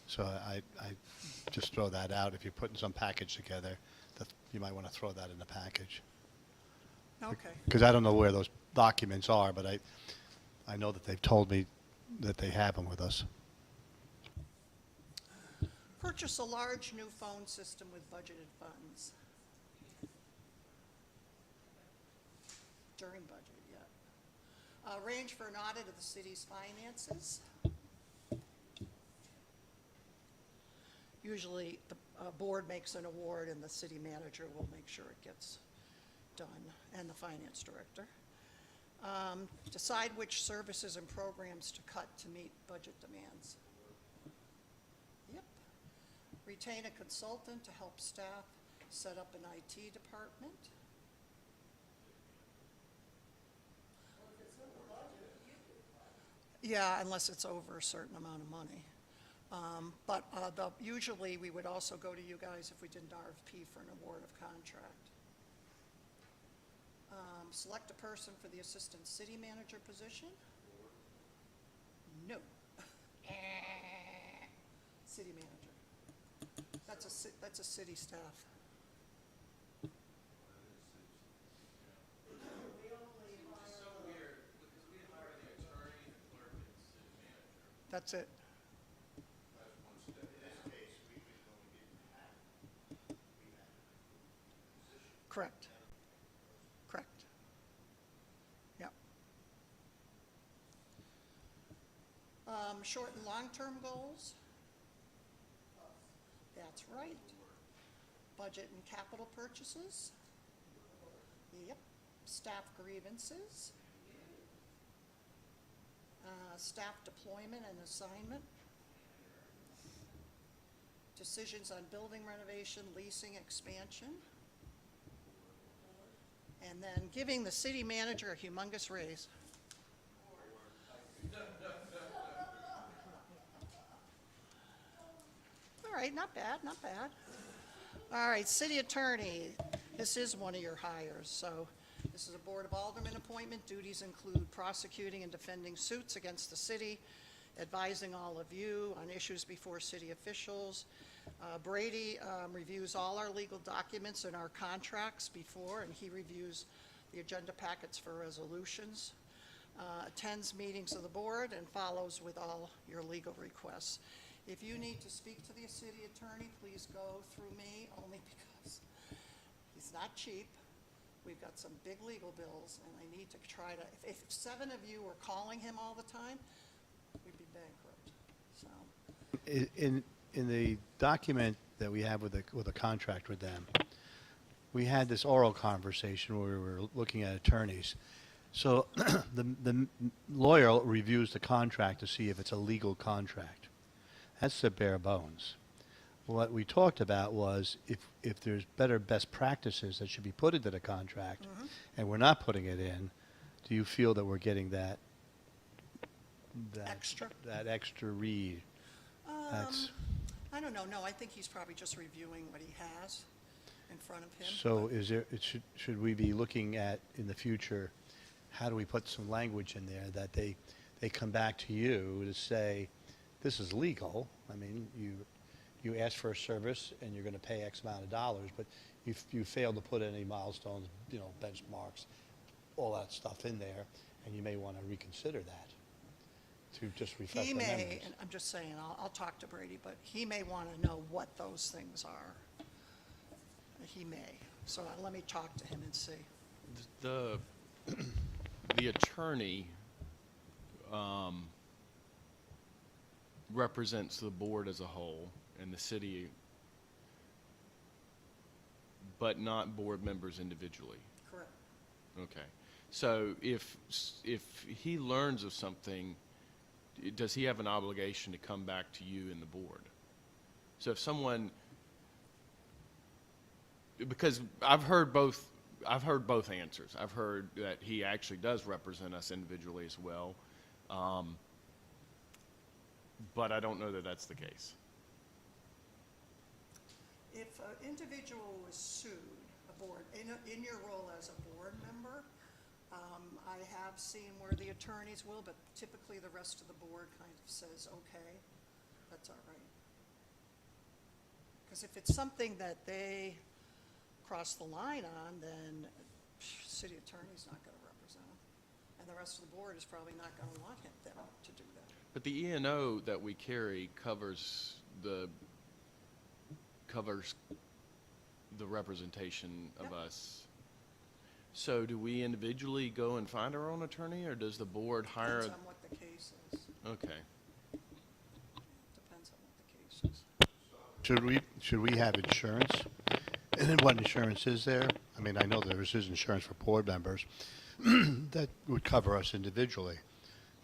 So I just throw that out. If you're putting some package together, that you might want to throw that in the package. okay. Because I don't know where those documents are, but I know that they've told me that they have them with us. Purchase a large new phone system with budgeted funds. During budget, yeah. Arrange for an audit of the city's finances. Usually, the board makes an award and the city manager will make sure it gets done, and the finance director. Decide which services and programs to cut to meet budget demands. Yep. Retain a consultant to help staff set up an IT department. Yeah, unless it's over a certain amount of money. But usually, we would also go to you guys if we did an RFP for an award of contract. Select a person for the assistant city manager position? No. City manager. That's a city staff. That's it. Correct. Correct. Yep. Short and long-term goals? That's right. Budget and capital purchases. Yep. Staff grievances. Staff deployment and assignment. Decisions on building renovation, leasing, expansion. And then giving the city manager a humongous raise. All right, not bad, not bad. All right, city attorney, this is one of your hires, so this is a Board of Aldermen appointment. Duties include prosecuting and defending suits against the city, advising all of you on issues before city officials. Brady reviews all our legal documents and our contracts before, and he reviews the agenda packets for resolutions. Attends meetings of the board and follows with all your legal requests. If you need to speak to the city attorney, please go through me, only because he's not cheap. We've got some big legal bills, and I need to try to, if 7 of you were calling him all the time, we'd be bankrupt, so. In the document that we have with a contract with them, we had this oral conversation where we were looking at attorneys. So the lawyer reviews the contract to see if it's a legal contract. That's the bare bones. What we talked about was if there's better best practices that should be put into the contract, and we're not putting it in, do you feel that we're getting that Extra? that extra read? That's I don't know, no, I think he's probably just reviewing what he has in front of him. so. but- Is there? Should we be looking at in the future? How do we put some language in there that they come back to you to say, this is legal? I mean, you ask for a service and you're going to pay X amount of dollars, but you fail to put any milestones, benchmarks, all that stuff in there, and you may want to reconsider that to just refresh He the may, memories. and I'm just saying, I'll talk to Brady, but he may want to know what those things are. He may. So let me talk to him and see. The attorney represents the board as a whole and the city, but not board members individually. Correct. Okay. So if he learns of something, does he have an obligation to come back to you and the board? So if someone, because I've heard both answers. I've heard that he actually does represent us individually as well, but I don't know that that's the case. If an individual was sued, a board, in your role as a board member, I have seen where the attorneys will, but typically the rest of the board kind of says, okay, that's all right. Because if it's something that they cross the line on, then city attorney's not going to represent them. And the rest of the board is probably not going to want them to do that. But the E&O that we carry covers the representation of Yep. us. So do we individually go and find our own attorney, or does the board hire? Depends on what the case is. Okay. Depends on what the case is. Should we have insurance? And then what insurance is there? I mean, I know there is insurance for board members that would cover us individually.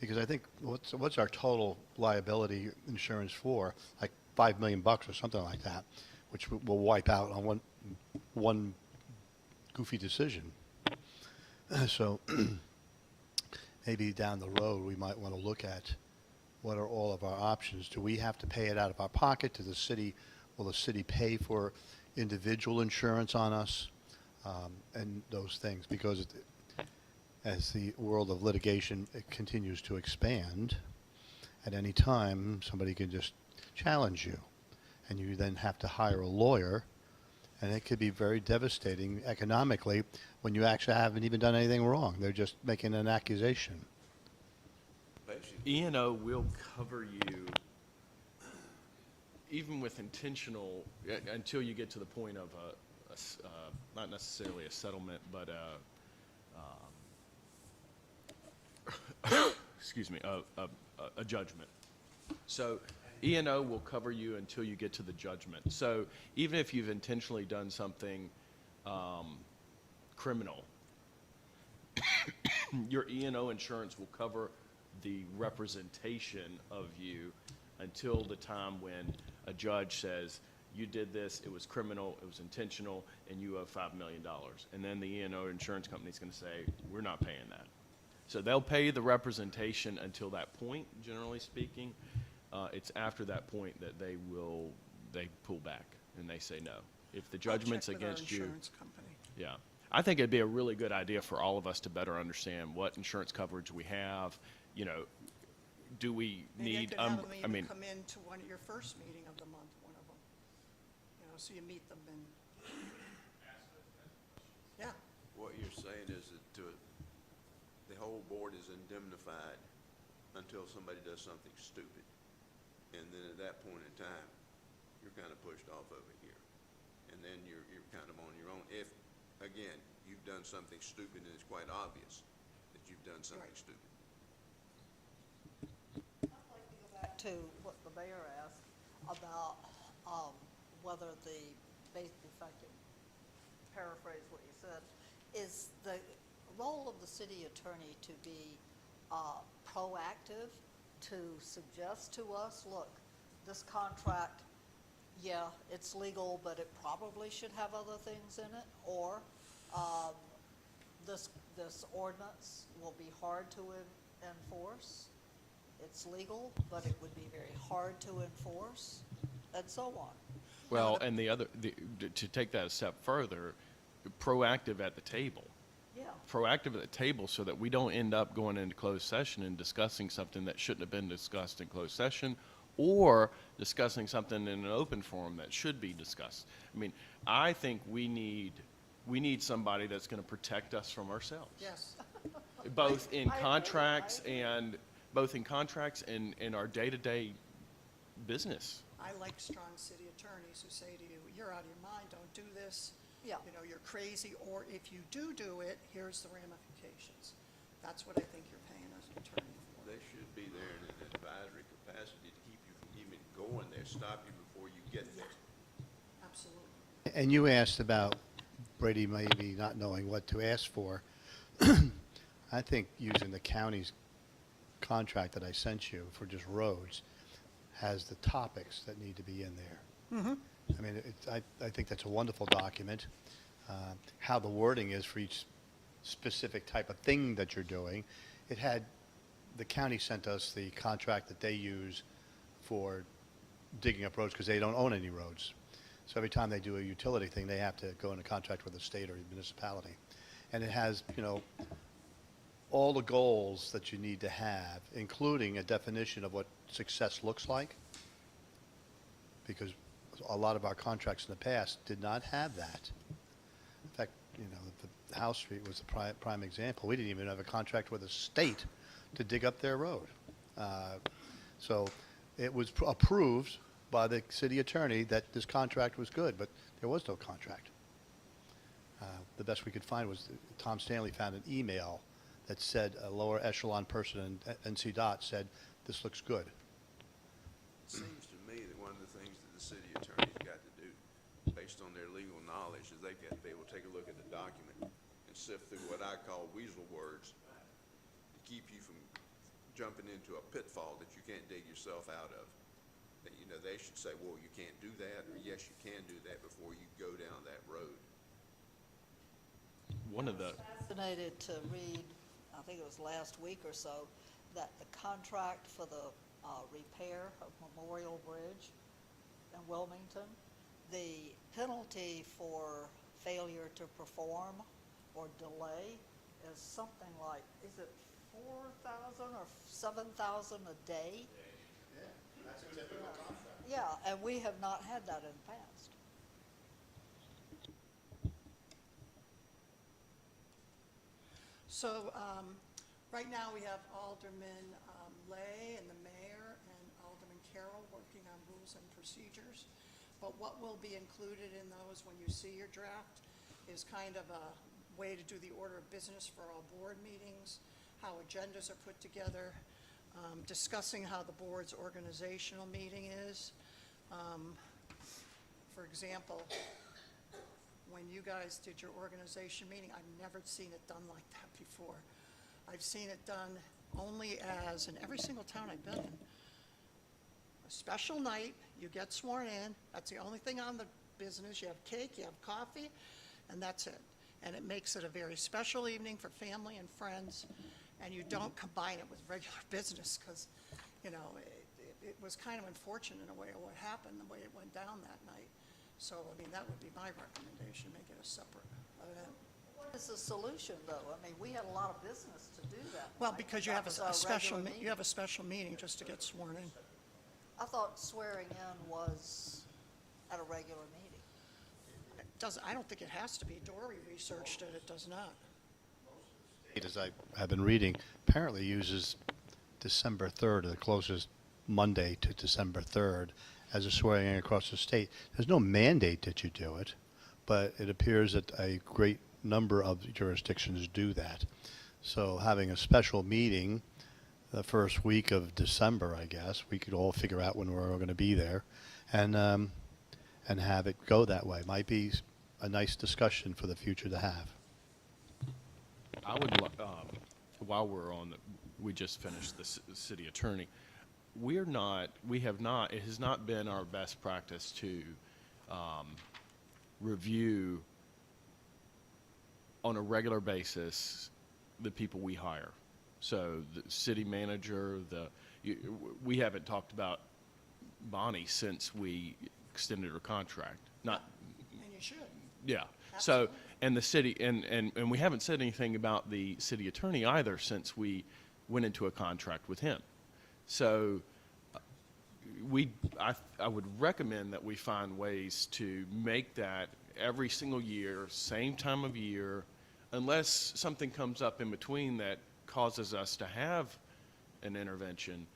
Because I think, what's our total liability insurance for? Like $5 million or something like that, which will wipe out on one goofy decision. So maybe down the road, we might want to look at what are all of our options. Do we have to pay it out of our pocket? Will the city pay for individual insurance on us? And those things, because as the world of litigation continues to expand, at any time, somebody can just challenge you. And you then have to hire a lawyer, and it could be very devastating economically when you actually haven't even done anything wrong. They're just making an accusation. Basically, E&O will cover you even with intentional, until you get to the point of not necessarily a settlement, but excuse me, a judgment. So E&O will cover you until you get to the judgment. So even if you've intentionally done something criminal, your E&O insurance will cover the representation of you until the time when a judge says, you did this, it was criminal, it was intentional, and you owe $5 million. And then the E&O insurance company's going to say, we're not paying that. So they'll pay the representation until that point, generally speaking. It's after that point that they pull back and they say no. If the judgment's against you. Insurance company. Yeah. I think it'd be a really good idea for all of us to better understand what insurance coverage we have. You know, do we Maybe need, I could have them I even mean, come in to your first meeting of the month, one of them. You know, so you meet them and. Yeah, What you're saying is that the whole board is indemnified until somebody does something stupid. And then at that point in time, you're kind of pushed off over here. And then you're kind of on your own. If, again, you've done something stupid and it's quite obvious that you've done something Right. stupid. I'd like to go back to what the mayor asked about whether if I can paraphrase what you said, is the role of the city attorney to be proactive, to suggest to us, look, this contract, yeah, it's legal, but it probably should have other things in it, or this ordinance will be hard to enforce. It's legal, but it would be very hard to enforce, and so on. well, and to take that a step further, proactive at the table. Yeah. Proactive at the table so that we don't end up going into closed session and discussing something that shouldn't have been discussed in closed session, or discussing something in an open forum that should be discussed. I mean, I think we need somebody that's going to protect us from ourselves. yes. Both in I agree. contracts I agree. and in our day-to-day business. I like strong city attorneys who say to you, you're out of your mind, don't do this. Yeah. You know, you're crazy, or if you do it, here's the ramifications. That's what I think you're paying as an attorney for. They should be there in an advisory capacity to keep you from even going there, stop you before you get there. Absolutely. And you asked about Brady maybe not knowing what to ask for. I think using the county's contract that I sent you for just roads has the topics that need to be in there. I mean, I think that's a wonderful document. How the wording is for each specific type of thing that you're doing. The county sent us the contract that they use for digging up roads because they don't own any roads. So every time they do a utility thing, they have to go into contract with the state or municipality. And it has, you know, all the goals that you need to have, including a definition of what success looks like. Because a lot of our contracts in the past did not have that. In fact, you know, the House Street was the prime example. We didn't even have a contract with the state to dig up their road. So it was approved by the city attorney that this contract was good, but there was no contract. The best we could find was Tom Stanley found an email that said a lower echelon person in NCDOT said, this looks good. Seems to me that one of the things that the city attorney's got to do, based on their legal knowledge, is they've got to be able to take a look at the document and sift through what I call weasel words to keep you from jumping into a pitfall that you can't dig yourself out of. That, you know, they should say, well, you can't do that, or yes, you can do that before you go down that road. One of the, Fascinated to read, I think it was last week or so, that the contract for the repair of Memorial Bridge in Wilmington, the penalty for failure to perform or delay is something like, is it 4,000 or 7,000 a day? Yeah, that's a typical contract. Yeah, and we have not had that in the past. So, right now we have Alderman Lay and the mayor and Alderman Carroll working on rules and procedures. But what will be included in those when you see your draft is kind of a way to do the order of business for all board meetings, how agendas are put together, discussing how the board's organizational meeting is. For example, when you guys did your organization meeting, I've never seen it done like that before. I've seen it done only as, in every single town I've been in, a special night, you get sworn in, that's the only thing on the business, you have cake, you have coffee, and that's it. And it makes it a very special evening for family and friends, and you don't combine it with regular business, because, you know, it was kind of unfortunate in a way of what happened, the way it went down that night. So, I mean, that would be my recommendation, make it a separate event. What is the solution, though? I mean, we had a lot of business to do that Well, night. because you That have was a our special, regular you meeting. have a special meeting just to get sworn in. I thought swearing in was at a regular meeting. It doesn't, I don't think it has to be. Dory researched it, it does not. As I have been reading, apparently uses December 3rd, the closest Monday to December 3rd, as a swearing in across the state. There's no mandate that you do it, but it appears that a great number of jurisdictions do that. So having a special meeting the first week of December, I guess, we could all figure out when we're going to be there, and have it go that way. Might be a nice discussion for the future to have. I would, while we're on, we just finished the city attorney. We have not, it has not been our best practice to review on a regular basis the people we hire. So the city manager, we haven't talked about Bonnie since we extended her contract. Not, And you should. yeah. So, Absolutely. and the city, and we haven't said anything about the city attorney either since we went into a contract with him. So I would recommend that we find ways to make that every single year, same time of year, unless something comes up in between that causes us to have an intervention.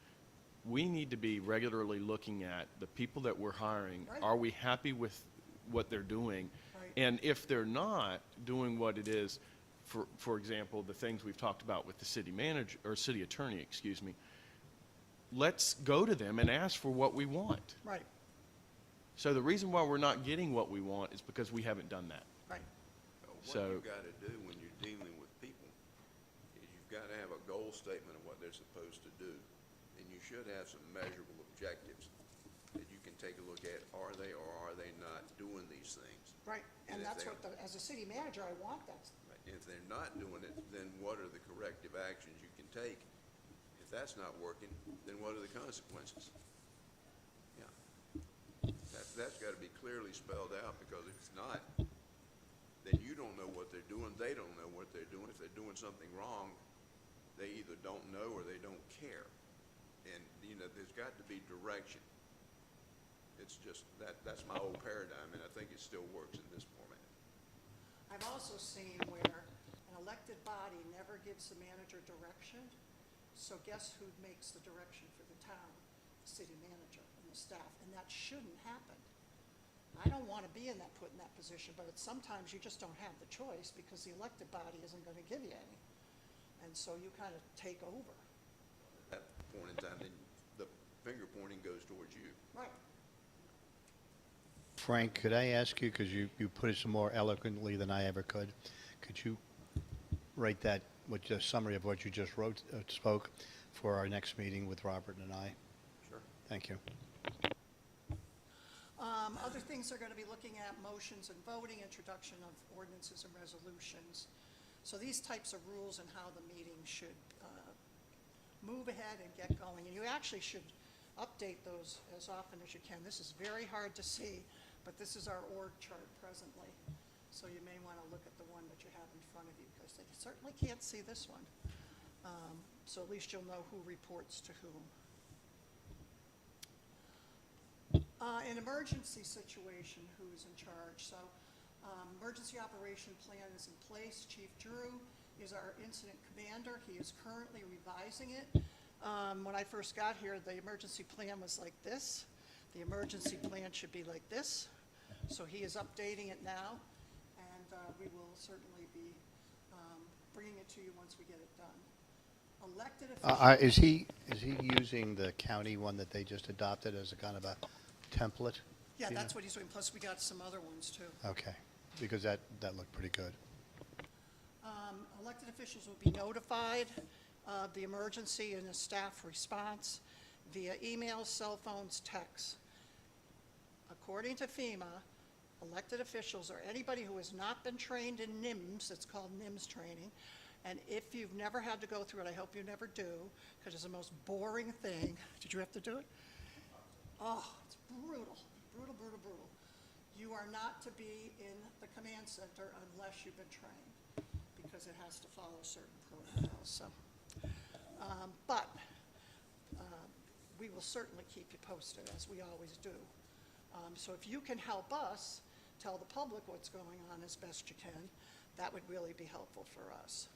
We need to be regularly looking at the people that we're hiring. Right. Are we happy with what they're doing? Right. And if they're not doing what it is, for example, the things we've talked about with the city manager, or city attorney, excuse me, let's go to them and ask for what we want. Right, So the reason why we're not getting what we want is because we haven't done that. right. What So- you've got to do when you're dealing with people is you've got to have a goal statement of what they're supposed to do. And you should have some measurable objectives that you can take a look at. Are they or are they not doing these things? Right, and And if that's they- what, as a city manager, I want that. And if they're not doing it, then what are the corrective actions you can take? If that's not working, then what are the consequences? Yeah. That's got to be clearly spelled out, because if it's not, then you don't know what they're doing, they don't know what they're doing. If they're doing something wrong, they either don't know or they don't care. And, you know, there's got to be direction. It's just, that's my old paradigm, and I think it still works in this format. I've also seen where an elected body never gives the manager direction, so guess who makes the direction for the town? The city manager and the staff, and that shouldn't happen. I don't want to be put in that position, but sometimes you just don't have the choice because the elected body isn't going to give you any. And so you kind of take over. At that point in time, then the finger pointing goes towards you. Right. Frank, could I ask you, because you put it some more eloquently than I ever could, could you write that, with a summary of what you just spoke for our next meeting with Robert and I? Sure. Thank you. Other things they're going to be looking at, motions and voting, introduction of ordinances and resolutions. So these types of rules and how the meeting should move ahead and get going. And you actually should update those as often as you can. This is very hard to see, but this is our org chart presently. So you may want to look at the one that you have in front of you, because they certainly can't see this one. So at least you'll know who reports to whom. An emergency situation, who's in charge? So emergency operation plan is in place. Chief Drew is our incident commander. He is currently revising it. When I first got here, the emergency plan was like this. The emergency plan should be like this. So he is updating it now, and we will certainly be bringing it to you once we get it done. Elected officials. Is he using the county one that they just adopted as a kind of a template? Yeah, Do you that's know? what he's doing, plus we got some other ones too. Okay, because that looked pretty good. Elected officials will be notified of the emergency and the staff response via email, cell phones, texts. According to FEMA, elected officials or anybody who has not been trained in NIMS, it's called NIMS training, and if you've never had to go through it, I hope you never do, because it's the most boring thing. Did you have to do it? Oh, it's brutal, brutal, brutal, brutal. You are not to be in the command center unless you've been trained, because it has to follow certain protocols, so. But we will certainly keep you posted, as we always do. So if you can help us tell the public what's going on as best you can, that would really be helpful for us.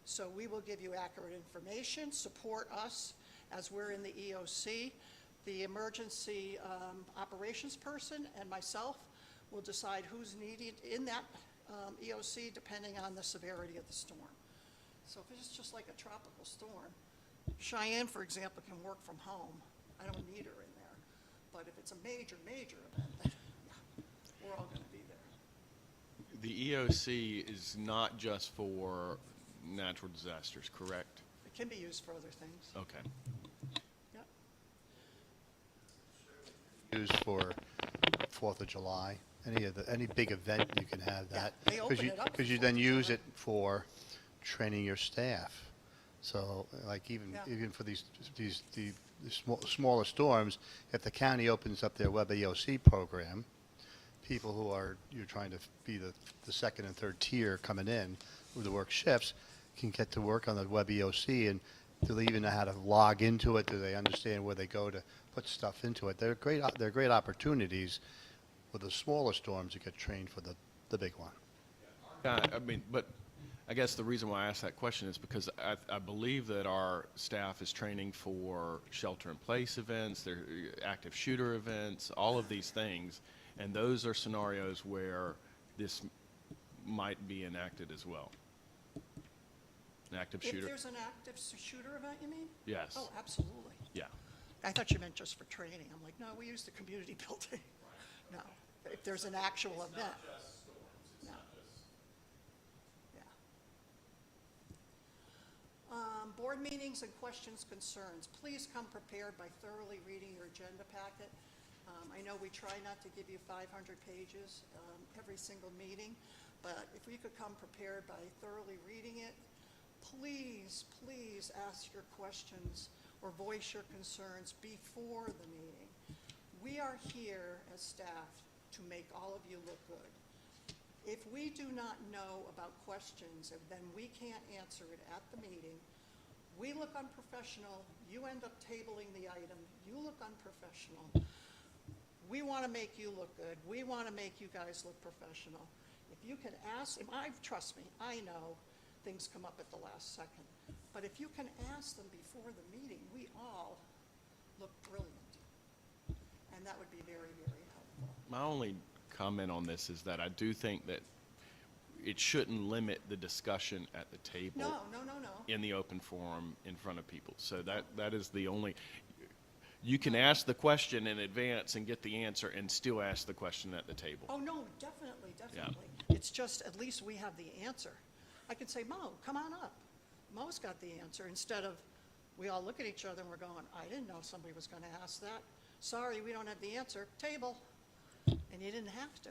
So we will give you accurate information, support us as we're in the EOC. The emergency operations person and myself will decide who's needed in that EOC depending on the severity of the storm. So if it's just like a tropical storm, Cheyenne, for example, can work from home. I don't need her in there. But if it's a major, major event, then, yeah, we're all going to be there. The EOC is not just for natural disasters, correct? It can be used for other things. Okay. Yep. Used for 4th of July, any big event, you can have that. they open it up for Because you 4th then of use July. it for training your staff. So, like, even for the smaller storms, if the county opens up their Web EOC program, people who you're trying to be the second and third tier coming in with the work shifts can get to work on the Web EOC, and do they even know how to log into it? Do they understand where they go to put stuff into it? They're great opportunities with the smaller storms to get trained for the big one. I mean, but I guess the reason why I asked that question is because I believe that our staff is training for shelter-in-place events, their active shooter events, all of these things, and those are scenarios where this might be enacted as well. An active If shooter? there's an active shooter event, you mean? Yes. Oh, absolutely. Yeah. I thought you meant just for training. I'm like, no, we use the community building. No, if there's an actual event. No. Yeah. Board meetings and questions, concerns. Please come prepared by thoroughly reading your agenda packet. I know we try not to give you 500 pages every single meeting, but if we could come prepared by thoroughly reading it, please, please ask your questions or voice your concerns before the meeting. We are here as staff to make all of you look good. If we do not know about questions and then we can't answer it at the meeting, we look unprofessional, you end up tabling the item, you look unprofessional. We want to make you look good. We want to make you guys look professional. If you can ask, trust me, I know things come up at the last second. But if you can ask them before the meeting, we all look brilliant. And that would be very, very helpful. My only comment on this is that I do think that it shouldn't limit the discussion at the table. No. In the open forum in front of people. So that is the only, you can ask the question in advance and get the answer and still ask the question at the table. Oh, no, definitely. It's just at least we have the answer. I could say, Mo, come on up. Mo's got the answer, instead of we all look at each other and we're going, I didn't know somebody was going to ask that. Sorry, we don't have the answer. Table. And you didn't have to.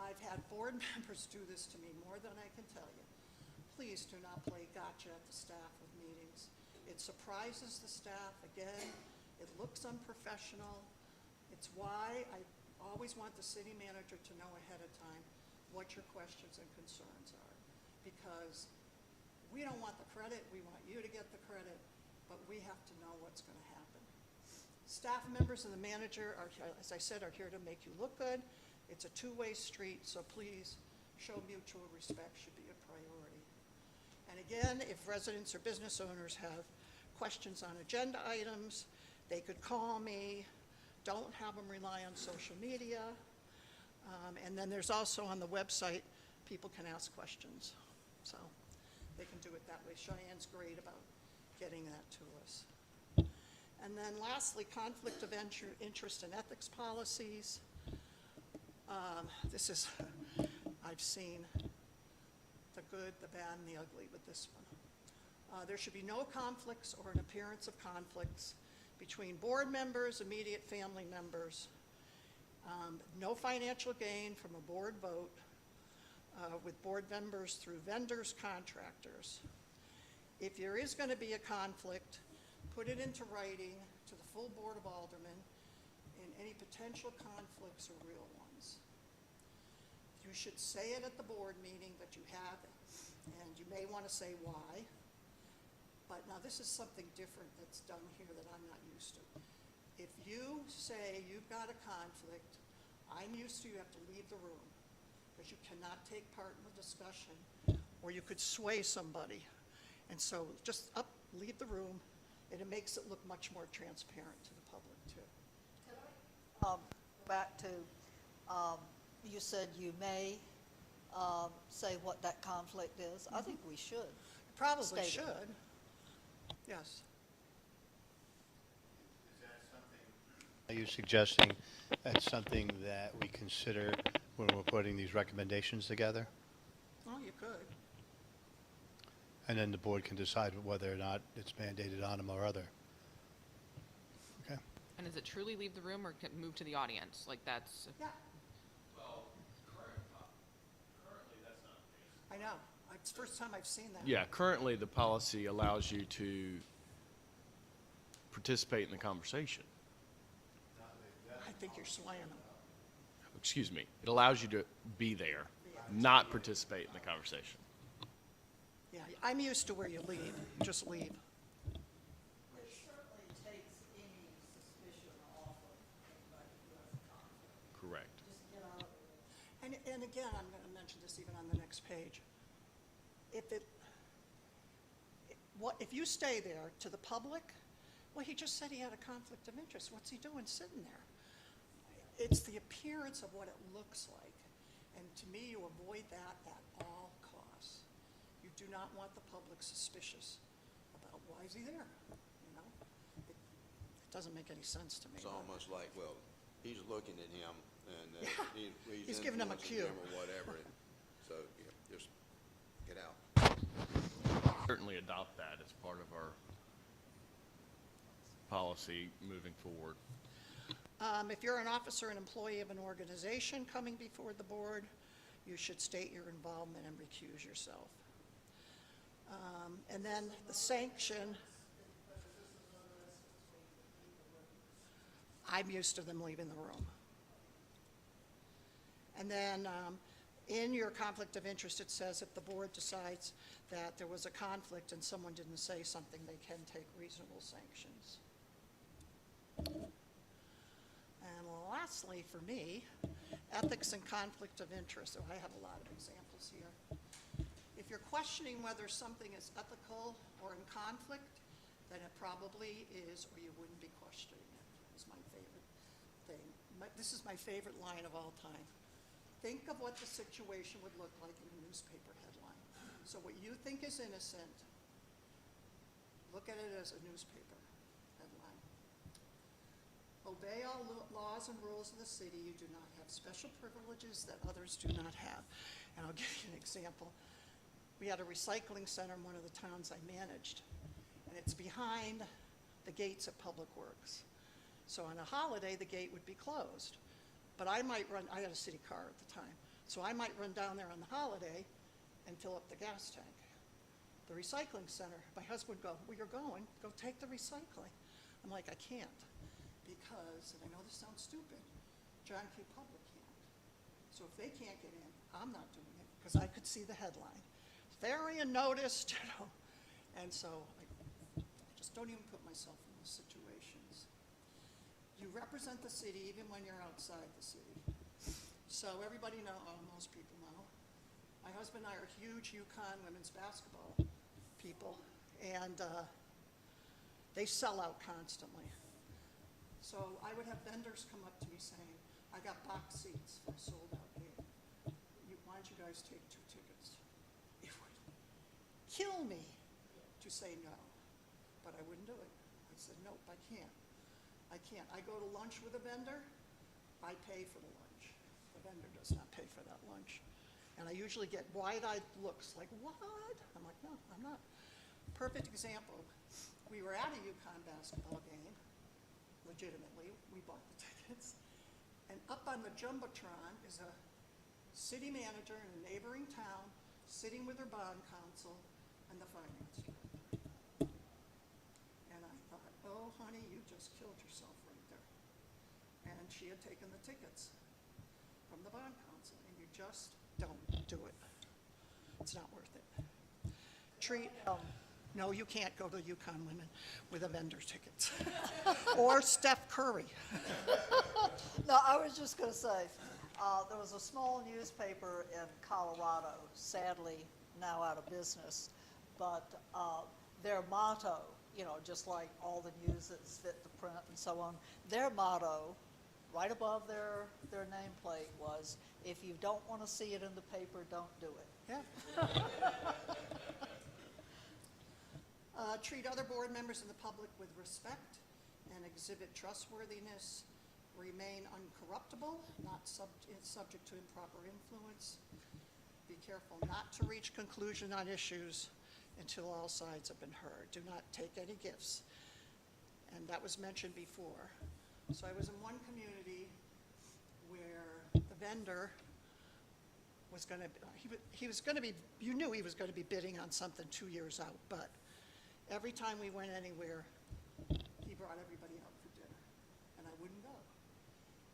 I've had board members do this to me more than I can tell you. Please do not play gotcha at the staff with meetings. It surprises the staff. Again, it looks unprofessional. It's why I always want the city manager to know ahead of time what your questions and concerns are. Because we don't want the credit, we want you to get the credit, but we have to know what's going to happen. Staff members and the manager are, as I said, are here to make you look good. It's a two-way street, so please show mutual respect should be a priority. And again, if residents or business owners have questions on agenda items, they could call me. Don't have them rely on social media. And then there's also on the website, people can ask questions. So they can do it that way. Cheyenne's great about getting that to us. And then lastly, conflict of interest and ethics policies. This is, I've seen the good, the bad, and the ugly with this one. There should be no conflicts or an appearance of conflicts between board members, immediate family members, no financial gain from a board vote with board members through vendors, contractors. If there is going to be a conflict, put it into writing to the full Board of Aldermen, and any potential conflicts are real ones. You should say it at the board meeting that you have, and you may want to say why. But now this is something different that's done here that I'm not used to. If you say you've got a conflict, I'm used to you have to leave the room because you cannot take part in the discussion, or you could sway somebody. And so just leave the room, and it makes it look much more transparent to the public too. Back to, you said you may say what that conflict is. I think we should. Probably State it. should. Yes. Are you suggesting that's something that we consider when we're putting these recommendations together? Oh, you could. And then the board can decide whether or not it's mandated on them or other. Okay. And is it truly leave the room or can move to the audience? Like that's, Yeah. I know. It's the first time I've seen that. Yeah, currently the policy allows you to participate in the conversation. I think you're swaying them. Excuse me. It allows you to be there, not participate in the conversation. Yeah, I'm used to where you leave. Just leave. Which certainly takes any suspicion off of anybody who has a conflict. Correct. Just get out of it. And again, I'm going to mention this even on the next page. If you stay there to the public, well, he just said he had a conflict of interest. What's he doing sitting there? It's the appearance of what it looks like. And to me, you avoid that at all costs. You do not want the public suspicious about why is he there, you know? It doesn't make any sense to me. It's almost like, well, he's looking at him, and He's giving him a influencing cue. or whatever. So, yeah, just get out. Certainly adopt that as part of our policy moving forward. If you're an officer and employee of an organization coming before the board, you should state your involvement and recuse yourself. And then the sanction, I'm used to them leaving the room. And then in your conflict of interest, it says if the board decides that there was a conflict and someone didn't say something, they can take reasonable sanctions. And lastly, for me, ethics and conflict of interest. So I have a lot of examples here. If you're questioning whether something is ethical or in conflict, then it probably is, or you wouldn't be questioning it, is my favorite thing. This is my favorite line of all time. Think of what the situation would look like in a newspaper headline. So what you think is innocent, look at it as a newspaper headline. Obey all laws and rules of the city. You do not have special privileges that others do not have. And I'll give you an example. We had a recycling center in one of the towns I managed, and it's behind the gates at Public Works. So on a holiday, the gate would be closed. But I might run, I had a city car at the time, so I might run down there on the holiday and fill up the gas tank. The recycling center, my husband would go, well, you're going, go take the recycling. I'm like, I can't, because, and I know this sounds stupid, John K. Public can't. So if they can't get in, I'm not doing it, because I could see the headline. Very unnoticed, you know. And so I just don't even put myself in those situations. You represent the city even when you're outside the city. So everybody know, most people know, my husband and I are huge UConn women's basketball people, and they sell out constantly. So I would have vendors come up to me saying, I got box seats for a sold out game. Why don't you guys take 2 tickets? It would kill me to say no, but I wouldn't do it. I said, nope, I can't. I can't. I go to lunch with a vendor, I pay for the lunch. The vendor does not pay for that lunch. And I usually get wide-eyed looks like, what? I'm like, no, I'm not. Perfect example, we were at a UConn basketball game, legitimately, we bought the tickets, and up on the Jumbotron is a city manager in a neighboring town, sitting with her bond counsel and the finance director. And I thought, oh, honey, you just killed yourself right there. And she had taken the tickets from the bond counsel, and you just don't do it. It's not worth it. No, you can't go to UConn Women with a vendor tickets. Or Steph Curry. No, I was just going to say, there was a small newspaper in Colorado, sadly now out of business, but their motto, you know, just like all the news that's fit the print and so on, their motto, right above their nameplate was, if you don't want to see it in the paper, don't do it. Yeah. Treat other board members and the public with respect and exhibit trustworthiness. Remain uncorruptible, not subject to improper influence. Be careful not to reach conclusion on issues until all sides have been heard. Do not take any gifts. And that was mentioned before. So I was in one community where the vendor was going to, he was going to be, you knew he was going to be bidding on something 2 years out, but every time we went anywhere, he brought everybody out for dinner, and I wouldn't go.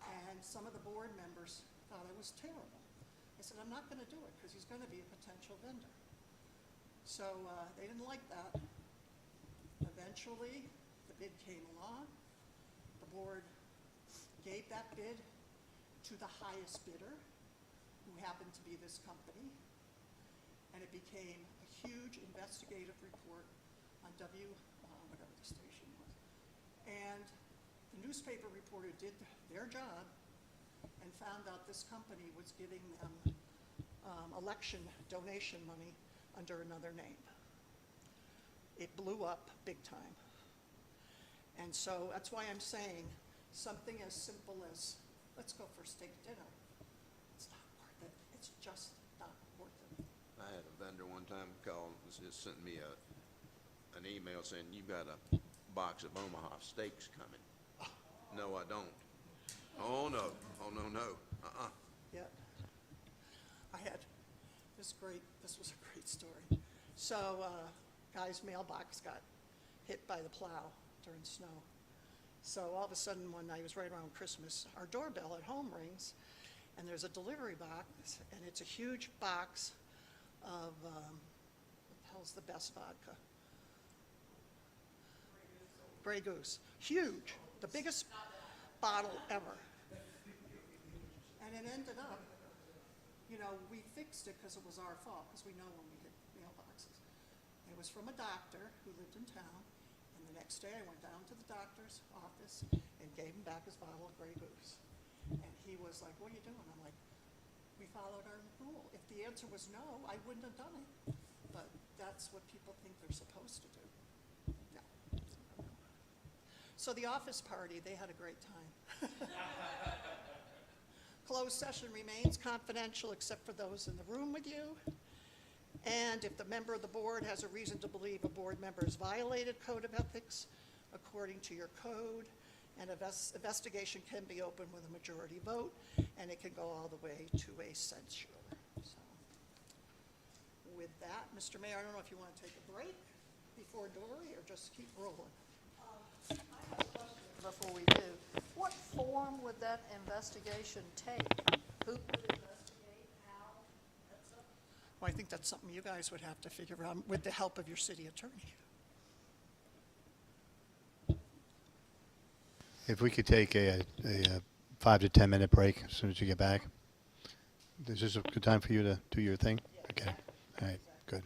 And some of the board members thought I was terrible. I said, I'm not going to do it because he's going to be a potential vendor. So they didn't like that. Eventually, the bid came along. The board gave that bid to the highest bidder, who happened to be this company, and it became a huge investigative report on whatever the station was. And the newspaper reporter did their job and found out this company was giving them election donation money under another name. It blew up big time. And so that's why I'm saying something as simple as, let's go for steak dinner. It's not worth it. It's just not worth it. I had a vendor one time call, just sent me an email saying, you got a box of Omaha steaks coming. No, I don't. Oh, no. Oh, no, no. Yep. I had this was a great story. So, guy's mailbox got hit by the plow during snow. So all of a sudden one night, it was right around Christmas, our doorbell at home rings, and there's a delivery box, and it's a huge box of, what the hell's the best vodka? Grey Goose. Huge. The biggest bottle ever. And it ended up, you know, we fixed it because it was our fault, because we know when we hit mailboxes. It was from a doctor who lived in town, and the next day I went down to the doctor's office and gave him back his bottle of Grey Goose. And he was like, what are you doing? I'm like, we followed our rule. If the answer was no, I wouldn't have done it. But that's what people think they're supposed to do. No. So the office party, they had a great time. Closed session remains confidential except for those in the room with you. And if the member of the board has a reason to believe a board member has violated code of ethics according to your code, an investigation can be opened with a majority vote, and it can go all the way to a censure. So, with that, Mr. Mayor, I don't know if you want to take a break before Dory or just keep rolling. I have a question before we do. What form would that investigation take? Who would investigate, how, that's up? Well, I think that's something you guys would have to figure out with the help of your city attorney. If we could take a 5 to 10 minute break as soon as you get back. Is this a good time for you to do your thing? Okay. All right. Good.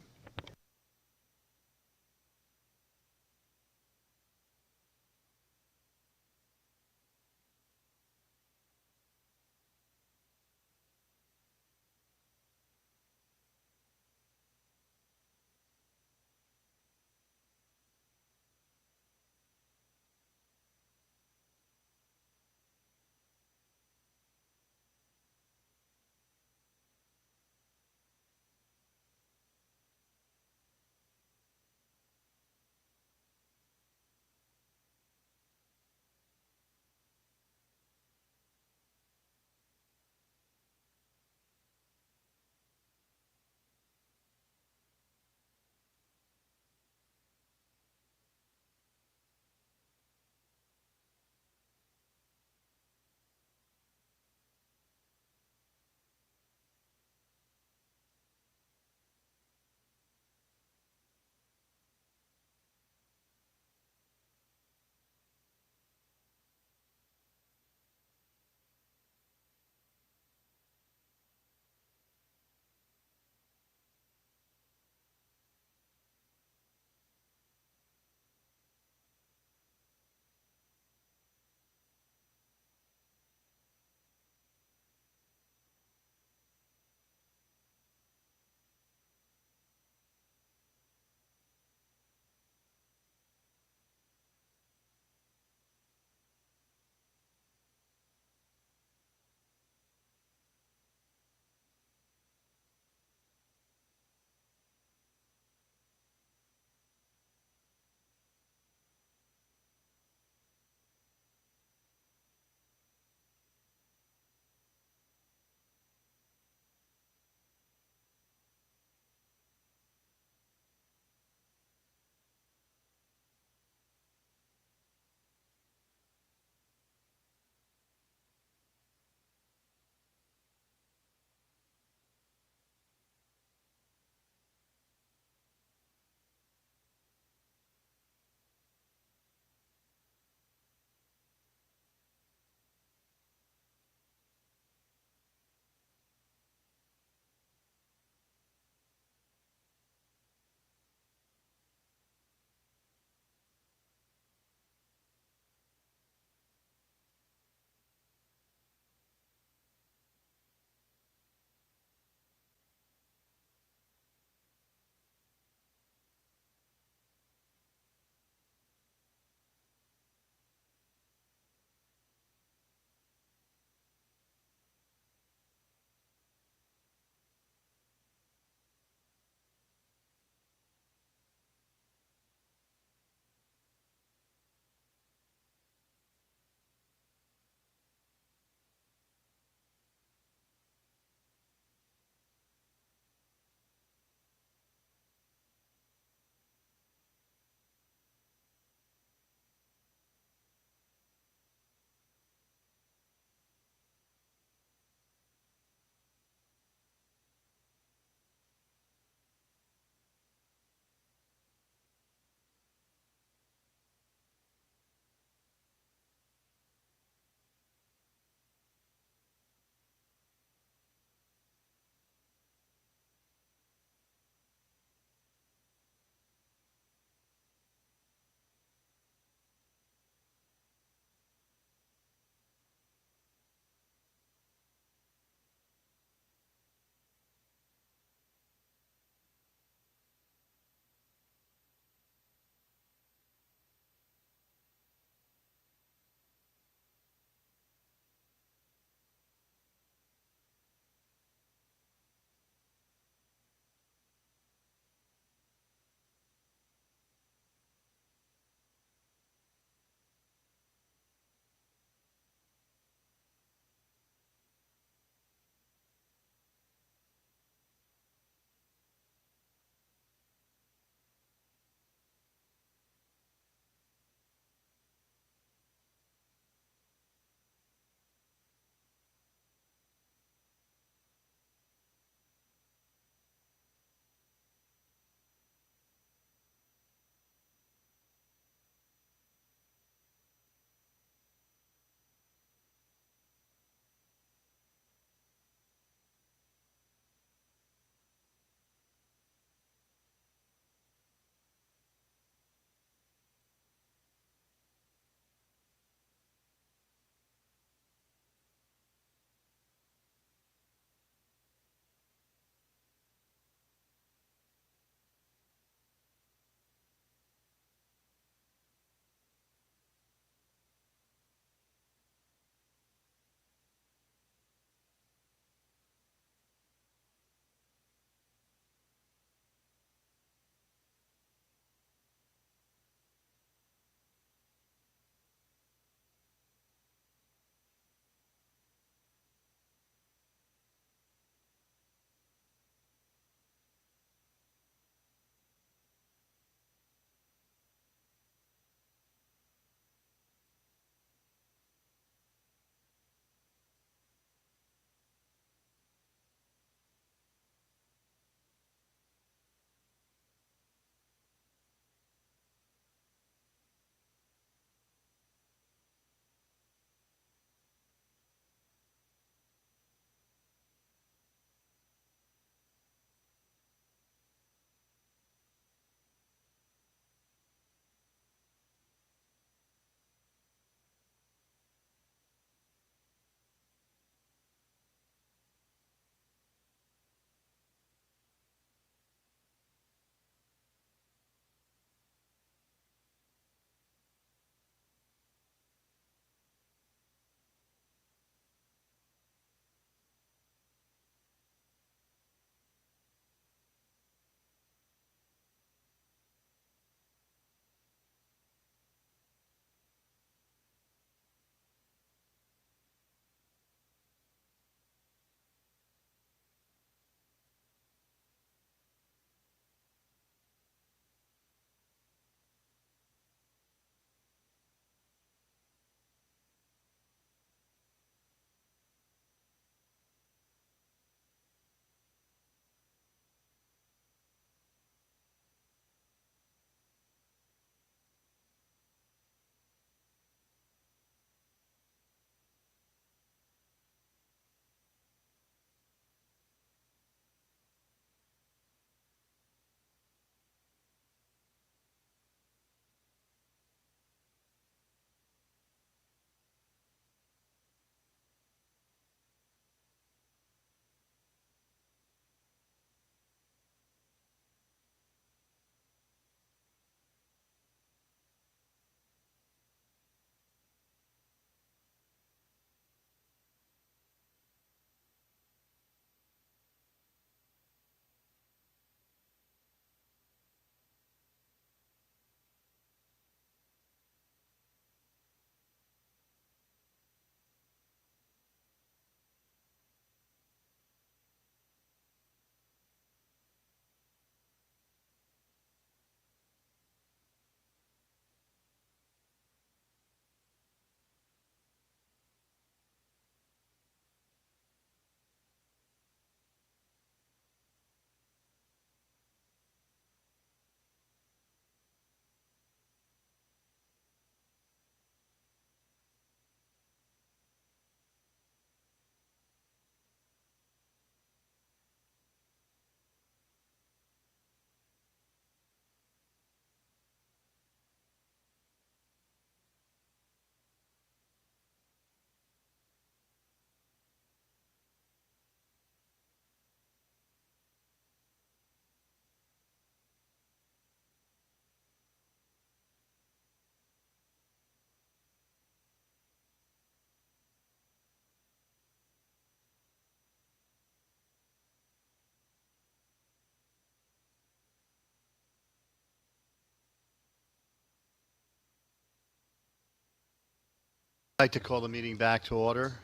I'd like to call the meeting back to order.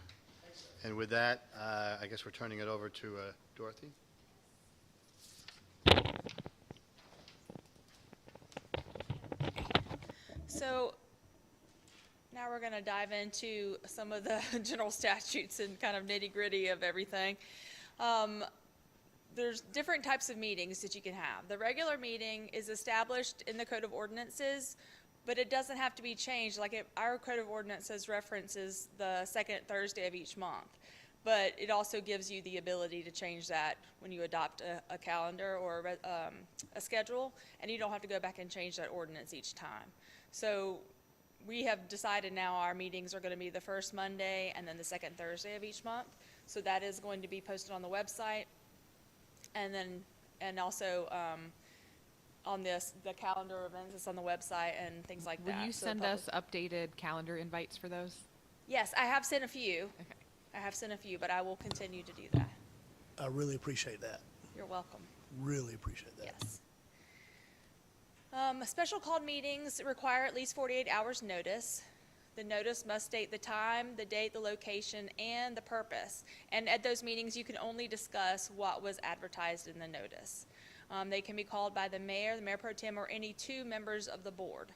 And with that, I guess we're turning it over to Dorothy. So now we're going to dive into some of the general statutes and kind of nitty-gritty of everything. There's different types of meetings that you can have. The regular meeting is established in the Code of Ordinances, but it doesn't have to be changed. Like our Code of Ordinances references the second Thursday of each month, but it also gives you the ability to change that when you adopt a calendar or a schedule, and you don't have to go back and change that ordinance each time. So we have decided now our meetings are going to be the first Monday and then the second Thursday of each month. So that is going to be posted on the website, and also on the calendar events is on the website and things like that. Will you So the send public- us updated calendar invites for those? Yes, I have sent a few. Okay. I have sent a few, but I will continue to do that. I really appreciate that. You're welcome. Really appreciate that. Yes. Special called meetings require at least 48 hours notice. The notice must state the time, the date, the location, and the purpose. And at those meetings, you can only discuss what was advertised in the notice. They can be called by the mayor pro tem, or any two members of the board.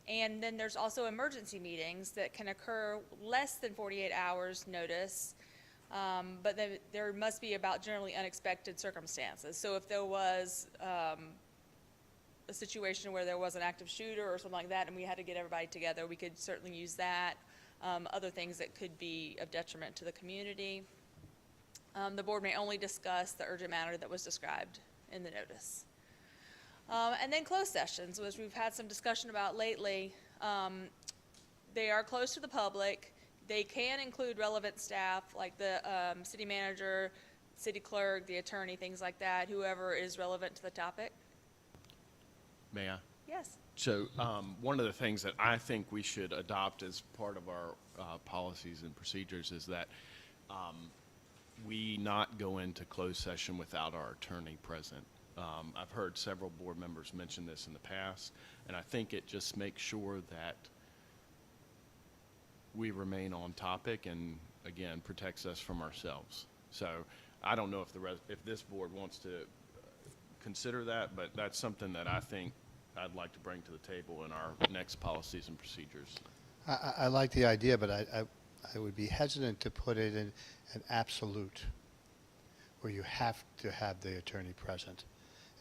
And then there's also emergency meetings that can occur less than 48 hours notice, but there must be about generally unexpected circumstances. So if there was a situation where there was an active shooter or something like that and we had to get everybody together, we could certainly use that. Other things that could be of detriment to the community. The board may only discuss the urgent matter that was described in the notice. And then closed sessions, which we've had some discussion about lately. They are closed to the public. They can include relevant staff like the city manager, city clerk, the attorney, things like that, whoever is relevant to the topic. May I? Yes. So one of the things that I think we should adopt as part of our policies and procedures is that we not go into closed session without our attorney present. I've heard several board members mention this in the past, and I think it just makes sure that we remain on topic and, again, protects us from ourselves. So I don't know if this board wants to consider that, but that's something that I think I'd like to bring to the table in our next policies and procedures. I like the idea, but I would be hesitant to put it in an absolute, where you have to have the attorney present,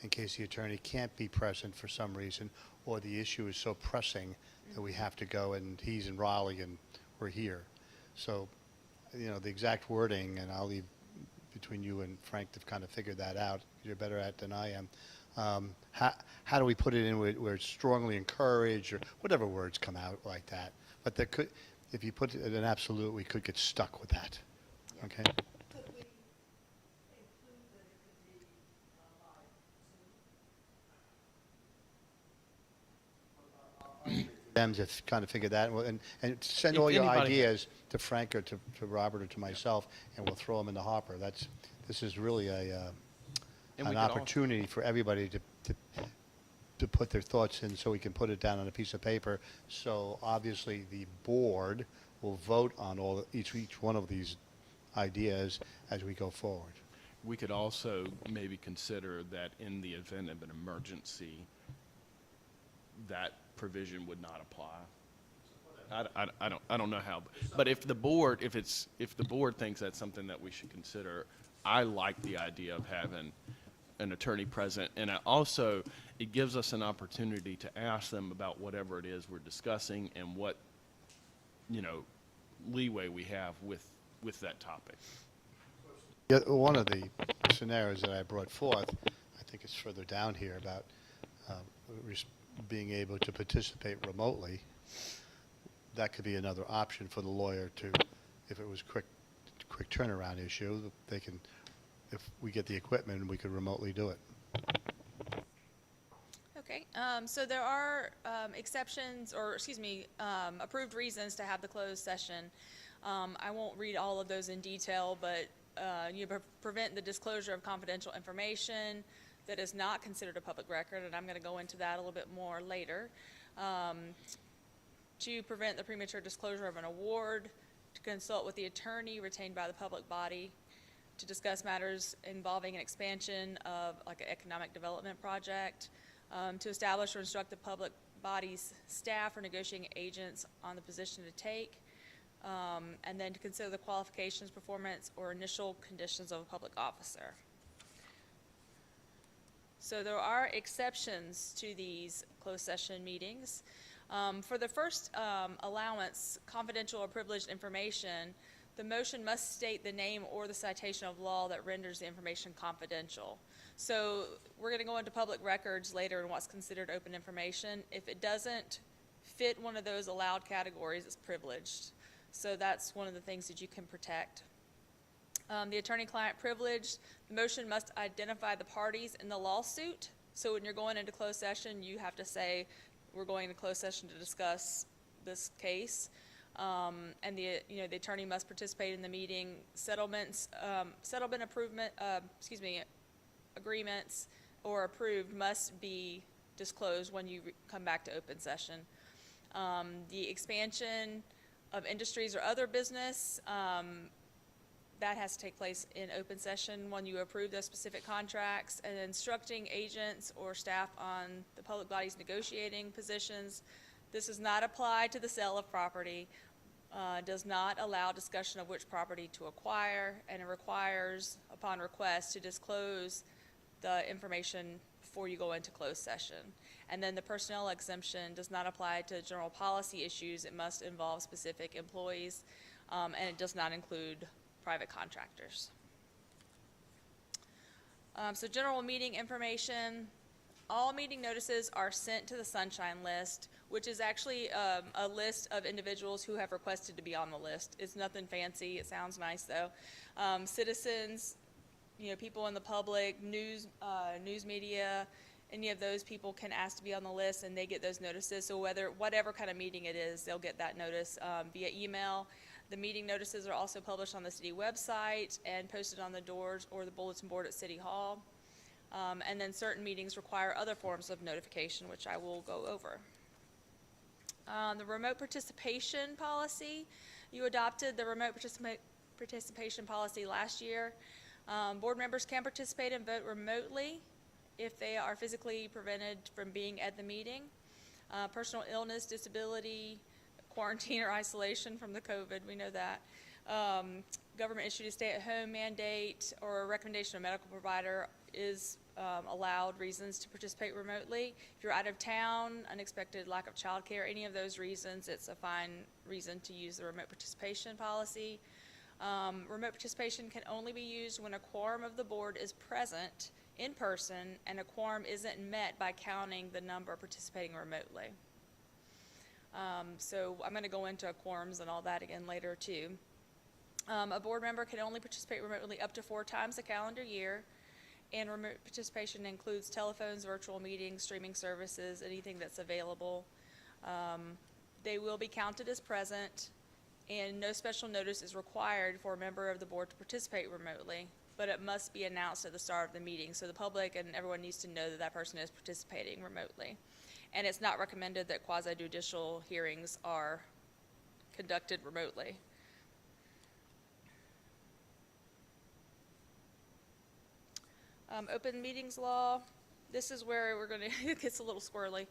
in case the attorney can't be present for some reason, or the issue is so pressing that we have to go, and he's in Raleigh and we're here. So, the exact wording, and I'll leave between you and Frank to kind of figure that out. You're better at it than I am. How do we put it in where it's strongly encouraged, or whatever words come out like that? But there could, if you put it in an absolute, we could get stuck with that. Okay? Could we include that it could be live Zoom? Them to kind of figure that, and send If all your anybody- ideas to Frank or to Robert or to myself, and we'll throw them in the hopper. This is really And we an could also- opportunity for everybody to put their thoughts in, so we can put it down on a piece of paper. So obviously, the board will vote on each one of these ideas as we go forward. We could also maybe consider that in the event of an emergency, that provision would not apply. I don't know how, but if the board thinks that's something that we should consider, I like the idea of having an attorney present, and it gives us an opportunity to ask them about whatever it is we're discussing and what, leeway we have with that topic. Yeah, one of the scenarios that I brought forth, I think it's further down here, about being able to participate remotely. That could be another option for the lawyer to, if it was quick turnaround issue, they can, if we get the equipment, we could remotely do it. Okay, so there are exceptions, or approved reasons to have the closed session. I won't read all of those in detail, but prevent the disclosure of confidential information that is not considered a public record, and I'm going to go into that a little bit more later. to prevent the premature disclosure of an award, to consult with the attorney retained by the public body, to discuss matters involving an expansion of like an economic development project, to establish or instruct the public body's staff or negotiating agents on the position to take, and then to consider the qualifications, performance, or initial conditions of a public officer. So there are exceptions to these closed session meetings. For the first allowance, confidential or privileged information, the motion must state the name or the citation of law that renders the information confidential. So we're going to go into public records later and what's considered open information. If it doesn't fit one of those allowed categories, it's privileged. So that's one of the things that you can protect. The attorney-client privilege, the motion must identify the parties in the lawsuit. So when you're going into closed session, you have to say, we're going into closed session to discuss this case. And the attorney must participate in the meeting. Settlement agreements or approved must be disclosed when you come back to open session. The expansion of industries or other business, that has to take place in open session when you approve those specific contracts. And instructing agents or staff on the public body's negotiating positions. This does not apply to the sale of property, does not allow discussion of which property to acquire, and it requires, upon request, to disclose the information before you go into closed session. And then the personnel exemption does not apply to general policy issues. It must involve specific employees, and it does not include private contractors. So general meeting information. All meeting notices are sent to the Sunshine List, which is actually a list of individuals who have requested to be on the list. It's nothing fancy. It sounds nice, though. Citizens, people in the public, news media, any of those people can ask to be on the list, and they get those notices. So whatever kind of meeting it is, they'll get that notice via email. The meeting notices are also published on the city website and posted on the doors or the bulletin board at City Hall. And then certain meetings require other forms of notification, which I will go over. The remote participation policy, you adopted the remote participation policy last year. Board members can participate and vote remotely if they are physically prevented from being at the meeting. Personal illness, disability, quarantine or isolation from the COVID, we know that. Government issued a stay-at-home mandate or a recommendation of a medical provider is allowed reasons to participate remotely. If you're out of town, unexpected lack of childcare, any of those reasons, it's a fine reason to use the remote participation policy. Remote participation can only be used when a quorum of the board is present in person and a quorum isn't met by counting the number participating remotely. So I'm going to go into quorums and all that again later too. A board member can only participate remotely up to 4 times a calendar year, and remote participation includes telephones, virtual meetings, streaming services, anything that's available. They will be counted as present, and no special notice is required for a member of the board to participate remotely, but it must be announced at the start of the meeting, so the public and everyone needs to know that that person is participating remotely. And it's not recommended that quasi-judicial hearings are conducted remotely. Open meetings law, this is where we're going to, it gets a little squirrely.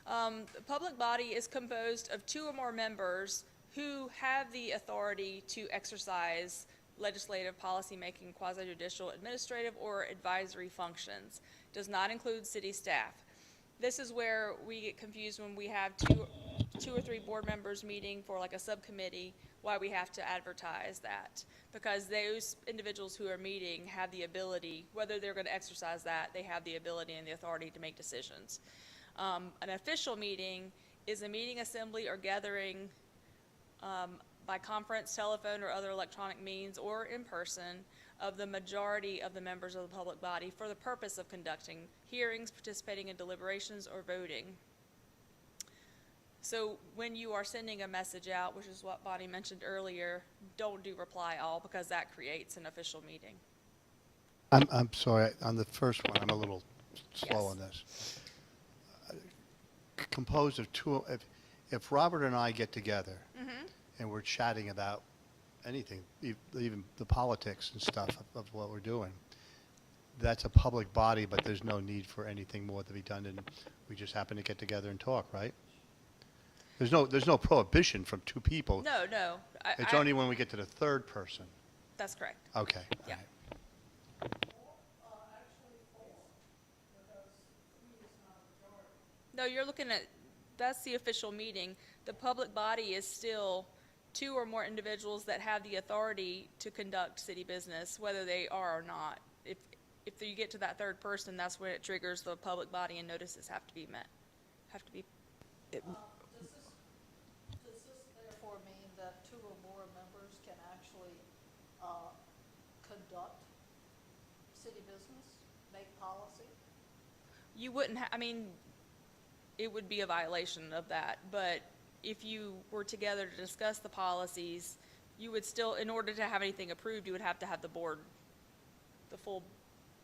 The public body is composed of 2 or more members who have the authority to exercise legislative, policy-making, quasi-judicial, administrative, or advisory functions. Does not include city staff. This is where we get confused when we have two or three board members meeting for like a subcommittee, why we have to advertise that. Because those individuals who are meeting have the ability, whether they're going to exercise that, they have the ability and the authority to make decisions. An official meeting is a meeting, assembly, or gathering by conference, telephone, or other electronic means, or in person, of the majority of the members of the public body for the purpose of conducting hearings, participating in deliberations, or voting. So when you are sending a message out, which is what Bonnie mentioned earlier, don't do reply all, because that creates an official meeting. I'm sorry, on the first one, I'm a little slow Yes. on this. Composed of 2, if Robert and I get together and we're chatting about anything, even the politics and stuff of what we're doing, that's a public body, but there's no need for anything more to be done, and we just happen to get together and talk, right? There's no prohibition from two people. No, no. It's only when we get to the third person. That's correct. Okay. Yeah. all right. No, you're looking at, that's the official meeting. The public body is still two or more individuals that have the authority to conduct city business, whether they are or not. If you get to that third person, that's when it triggers the public body and notices have to be met, have to be. Does this therefore mean that two or more members can actually conduct city business, make policy? You wouldn't I mean, it would be a violation of that, but if you were together to discuss the policies, you would still, in order to have anything approved, you would have to have the board, the full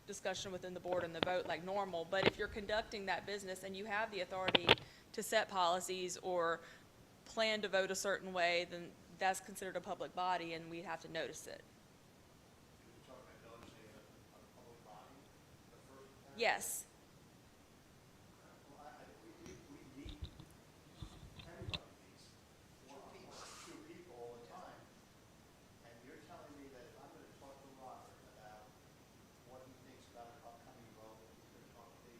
discussion within the board and the vote like normal. But if you're conducting that business and you have the authority to set policies or plan to vote a certain way, then that's considered a public body and we'd have to notice it. Yes. Two people all the time, and you're telling me that if I'm going to talk to Robert about what he thinks about an upcoming vote, he's going to talk to me,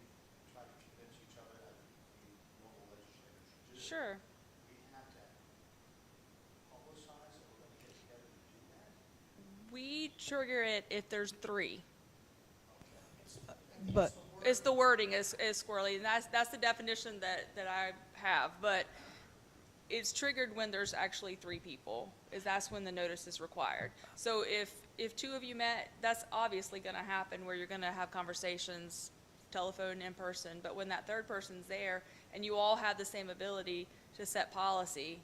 try to convince each other as the normal legislators should do. Sure. We have to publicize that we're going to get together to do that? We trigger it if there's three. But, It's the wording is squirrely, and that's the definition that I have, but it's triggered when there's actually three people, that's when the notice is required. So if two of you met, that's obviously gonna happen where you're gonna have conversations, telephone, in person, but when that third person's there and you all have the same ability to set policy,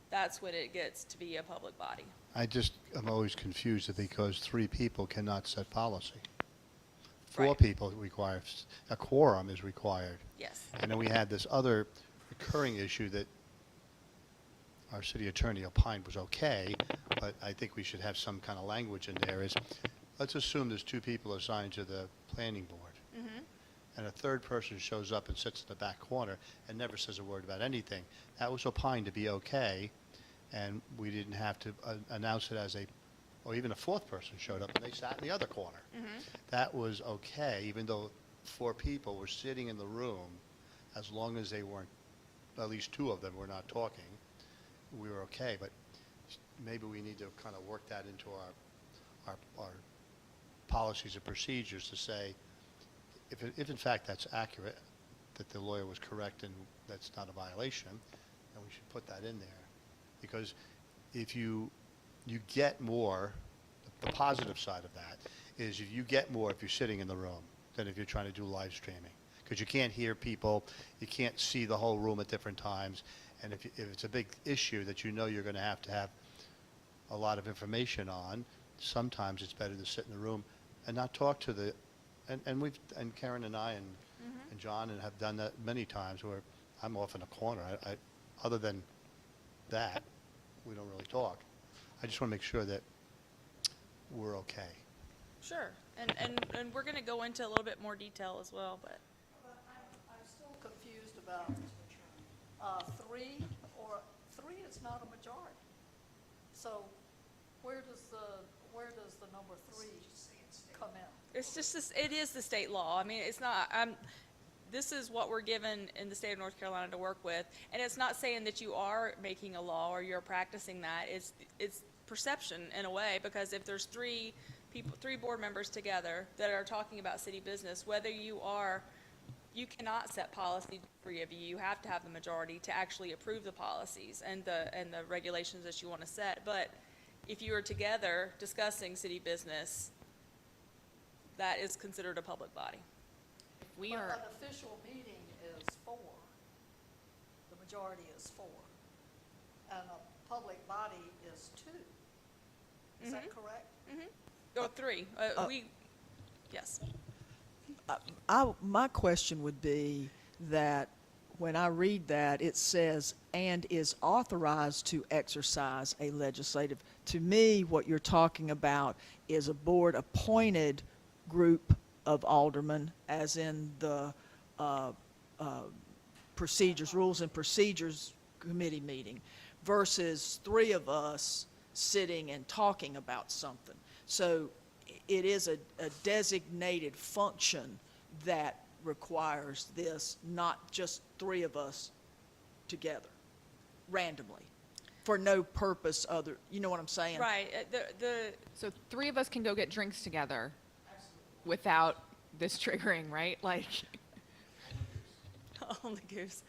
that's when it gets to be a public body. I'm always confused because three people cannot set policy. Four Right. people requires, a quorum is required. Yes. And then we had this other recurring issue that our city attorney opined was okay, but I think we should have some kind of language in there is, let's assume there's two people assigned to the planning board. And a third person shows up and sits in the back corner and never says a word about anything. That was opined to be okay, and we didn't have to announce it as or even a fourth person showed up and they sat in the other corner. That was okay, even though four people were sitting in the room, as long as they weren't, at least two of them were not talking, we were okay. But maybe we need to kind of work that into our policies and procedures to say, if in fact that's accurate, that the lawyer was correct and that's not a violation, then we should put that in there. Because if you get more, the positive side of that is you get more if you're sitting in the room than if you're trying to do live streaming. Because you can't hear people, you can't see the whole room at different times, and if it's a big issue that you know you're going to have a lot of information on, sometimes it's better to sit in the room and not talk to the, and Karen and I and John have done that many times where I'm off in a corner. Other than that, we don't really talk. I just want to make sure that we're okay. Sure, and we're gonna go into a little bit more detail as well, but. But I'm still confused about three is not a majority. So where does the number three come in? It's just this, it is the state law. I mean, it's not, this is what we're given in the state of North Carolina to work with. And it's not saying that you are making a law or you're practicing that. It's perception in a way, because if there's three board members together that are talking about city business, whether you cannot set policy, three of you. You have to have the majority to actually approve the policies and the regulations that you want to set. But if you are together discussing city business, that is considered a public body. We But are, an official meeting is four. The majority is four. And a public body is two. Is that correct? Or three. Yes. my question would be that when I read that, it says, and is authorized to exercise a legislative. To me, what you're talking about is a board-appointed group of aldermen, as in the procedures, rules and procedures committee meeting, versus three of us sitting and talking about something. So it is a designated function that requires this, not just three of us together, randomly, for no purpose other, you know what I'm saying? Right, So three of us can go get drinks together without this triggering, right? Like, on the goose.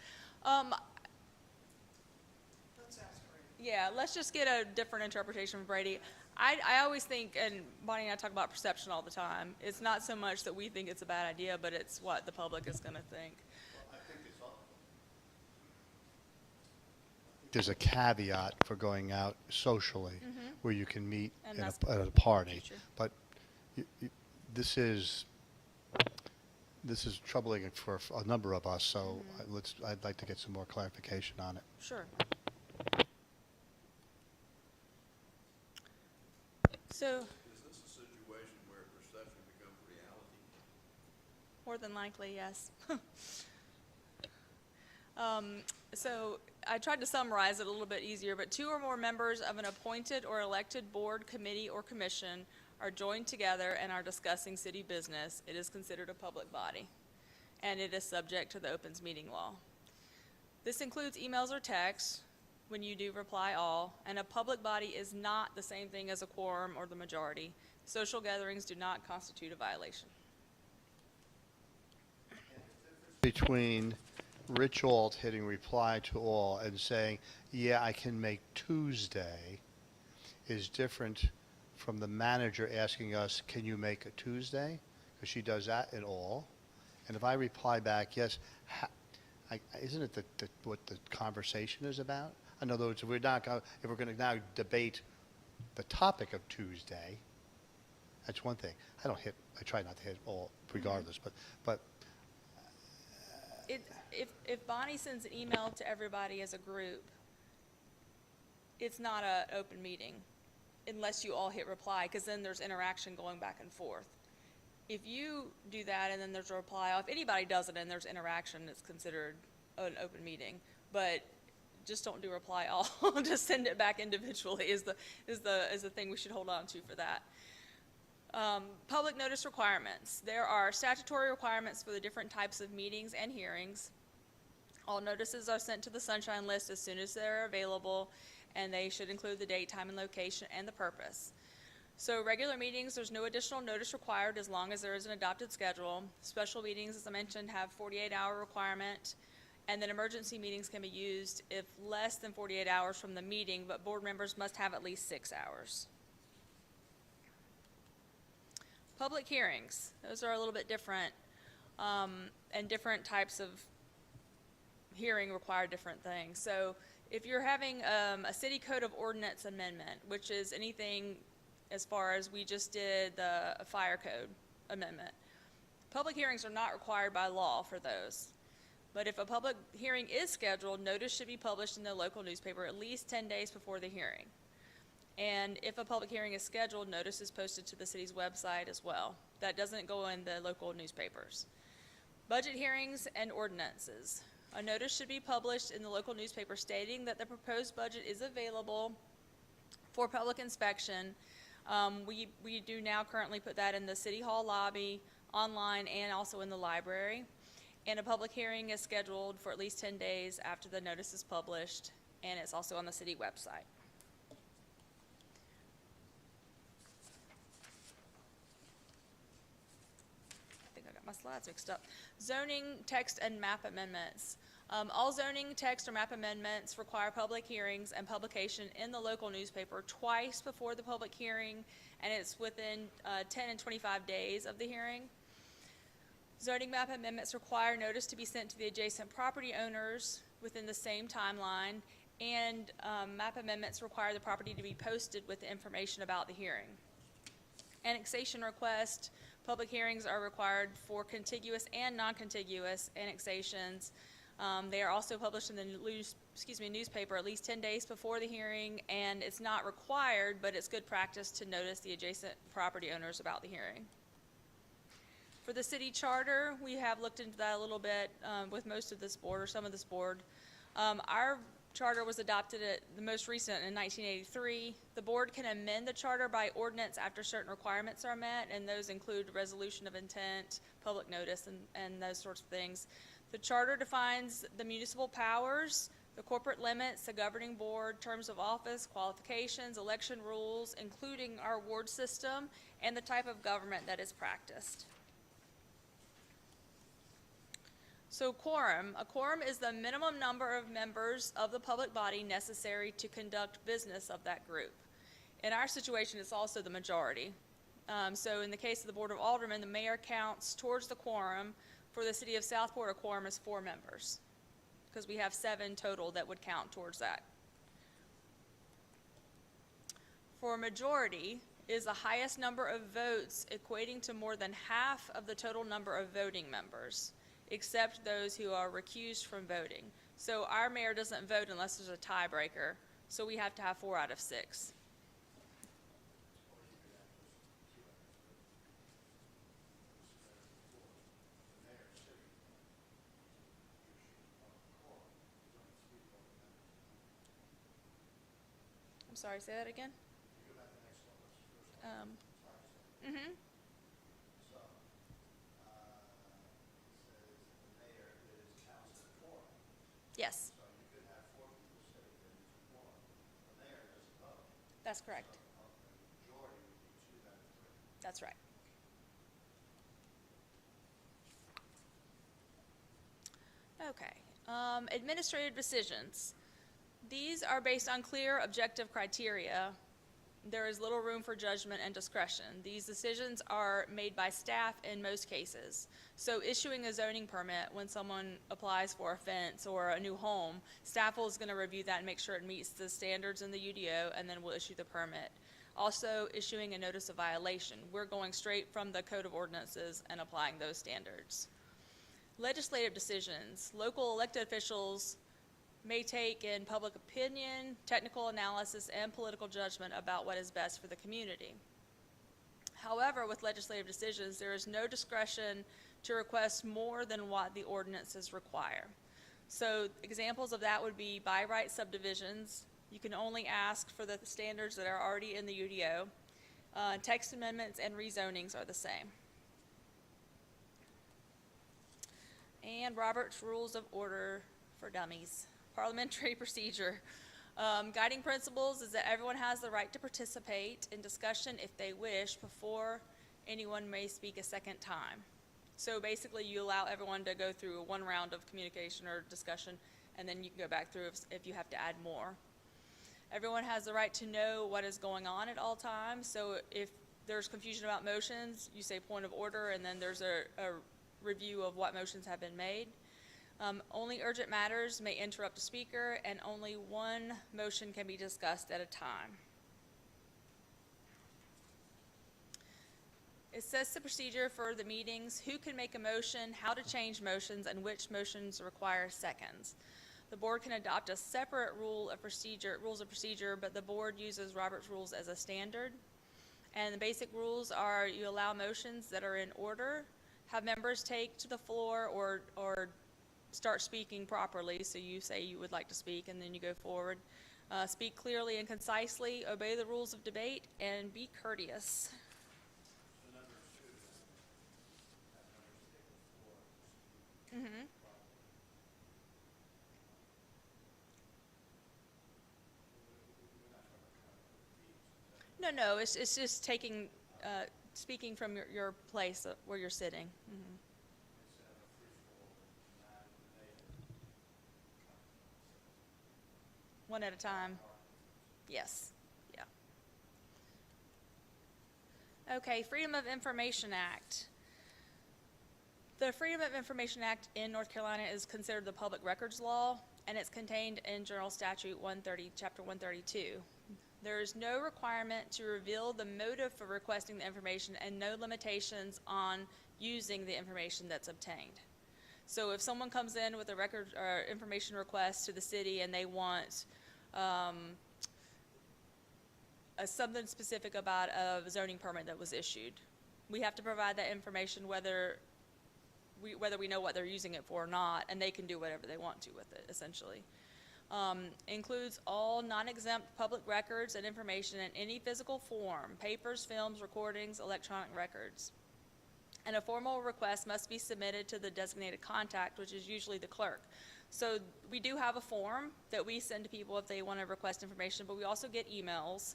Yeah, let's just get a different interpretation from Brady. I always think, and Bonnie and I talk about perception all the time, it's not so much that we think it's a bad idea, but it's what the public is going to think. There's a caveat for going out socially, where you can meet And at that's at a party. true. But this is troubling for a number of us, so I'd like to get some more clarification on it. Sure. So, Is this a situation where perception becomes reality? more than likely, yes. So I tried to summarize it a little bit easier, but two or more members of an appointed or elected board, committee, or commission are joined together and are discussing city business. It is considered a public body, and it is subject to the opens meeting law. This includes emails or texts when you do reply all, and a public body is not the same thing as a quorum or the majority. Social gatherings do not constitute a violation. Between Rich Alt hitting reply to all and saying, yeah, I can make Tuesday, is different from the manager asking us, can you make a Tuesday? Because she does that in all. And if I reply back, yes, isn't it what the conversation is about? In other words, if we're going to now debate the topic of Tuesday, that's one thing. I try not to hit all regardless, but If Bonnie sends an email to everybody as a group, it's not an open meeting unless you all hit reply, because then there's interaction going back and forth. If you do that and then there's a reply, if anybody does it and there's interaction, it's considered an open meeting. But just don't do reply all. Just send it back individually is the thing we should hold on to for that. Public notice requirements. There are statutory requirements for the different types of meetings and hearings. All notices are sent to the Sunshine List as soon as they're available, and they should include the date, time, and location, and the purpose. So regular meetings, there's no additional notice required as long as there is an adopted schedule. Special meetings, as I mentioned, have 48-hour requirement, and then emergency meetings can be used if less than 48 hours from the meeting, but board members must have at least 6 hours. Public hearings, those are a little bit different, and different types of hearing require different things. So if you're having a city code of ordinance amendment, which is anything as far as we just did the fire code amendment, public hearings are not required by law for those. But if a public hearing is scheduled, notice should be published in the local newspaper at least 10 days before the hearing. And if a public hearing is scheduled, notice is posted to the city's website as well. That doesn't go in the local newspapers. Budget hearings and ordinances. A notice should be published in the local newspaper stating that the proposed budget is available for public inspection. We do now currently put that in the City Hall lobby, online, and also in the library. And a public hearing is scheduled for at least 10 days after the notice is published, and it's also on the city website. I think I got my slides mixed up. Zoning, text, and map amendments. All zoning, text, or map amendments require public hearings and publication in the local newspaper twice before the public hearing, and it's within 10 and 25 days of the hearing. Zoning map amendments require notice to be sent to the adjacent property owners within the same timeline, and map amendments require the property to be posted with the information about the hearing. Annexation request, public hearings are required for contiguous and non-contiguous annexations. They are also published in the newspaper at least 10 days before the hearing, and it's not required, but it's good practice to notice the adjacent property owners about the hearing. For the city charter, we have looked into that a little bit with most of this board, or some of this board. Our charter was adopted at the most recent in 1983. The board can amend the charter by ordinance after certain requirements are met, and those include resolution of intent, public notice, and those sorts of things. The charter defines the municipal powers, the corporate limits, the governing board, terms of office, qualifications, election rules, including our ward system, and the type of government that is practiced. So quorum. A quorum is the minimum number of members of the public body necessary to conduct business of that group. In our situation, it's also the majority. So in the case of the Board of Aldermen, the mayor counts towards the quorum. For the city of Southport, a quorum is 4 members, because we have 7 total that would count towards that. For a majority is the highest number of votes equating to more than half of the total number of voting members, except those who are recused from voting. So our mayor doesn't vote unless there's a tiebreaker, so we have to have 4 out of 6. I'm sorry, say that again? Mm-hmm. Yes. That's correct. That's right. Okay. Administrative decisions. These are based on clear, objective criteria. There is little room for judgment and discretion. These decisions are made by staff in most cases. So issuing a zoning permit when someone applies for a fence or a new home, staff is going to review that and make sure it meets the standards in the UDO, and then we'll issue the permit. Also, issuing a notice of violation. We're going straight from the Code of Ordinances and applying those standards. Legislative decisions. Local elected officials may take in public opinion, technical analysis, and political judgment about what is best for the community. However, with legislative decisions, there is no discretion to request more than what the ordinances require. So examples of that would be by right subdivisions. You can only ask for the standards that are already in the UDO. Text amendments and rezonings are the same. And Robert's Rules of Order for Dummies. Parliamentary procedure. Guiding principles is that everyone has the right to participate in discussion if they wish before anyone may speak a second time. So basically you allow everyone to go through 1 round of communication or discussion, and then you can go back through if you have to add more. Everyone has the right to know what is going on at all times. So if there's confusion about motions, you say point of order, and then there's a review of what motions have been made. Only urgent matters may interrupt a speaker, and only 1 motion can be discussed at a time. It sets the procedure for the meetings, who can make a motion, how to change motions, and which motions require seconds. The board can adopt a separate rules of procedure, but the board uses Robert's Rules as a standard. And the basic rules are: you allow motions that are in order, have members take to the floor or start speaking properly. So you say you would like to speak, and then you go forward. Speak clearly and concisely, obey the rules of debate, and be courteous. Mm-hmm. No, it's just taking, speaking from your place where you're sitting. Mm-hmm. One at a time. Yes. Yeah. Okay, Freedom of Information Act. The Freedom of Information Act in North Carolina is considered the public records law, and it's contained in General Statute 130, Chapter 132. There is no requirement to reveal the motive for requesting the information, and no limitations on using the information that's obtained. So if someone comes in with a record or information request to the city and they want something specific about a zoning permit that was issued, we have to provide that information whether we know what they're using it for or not, and they can do whatever they want to with it, essentially. Includes all non-exempt public records and information in any physical form, papers, films, recordings, electronic records. And a formal request must be submitted to the designated contact, which is usually the clerk. So we do have a form that we send to people if they want to request information, but we also get emails.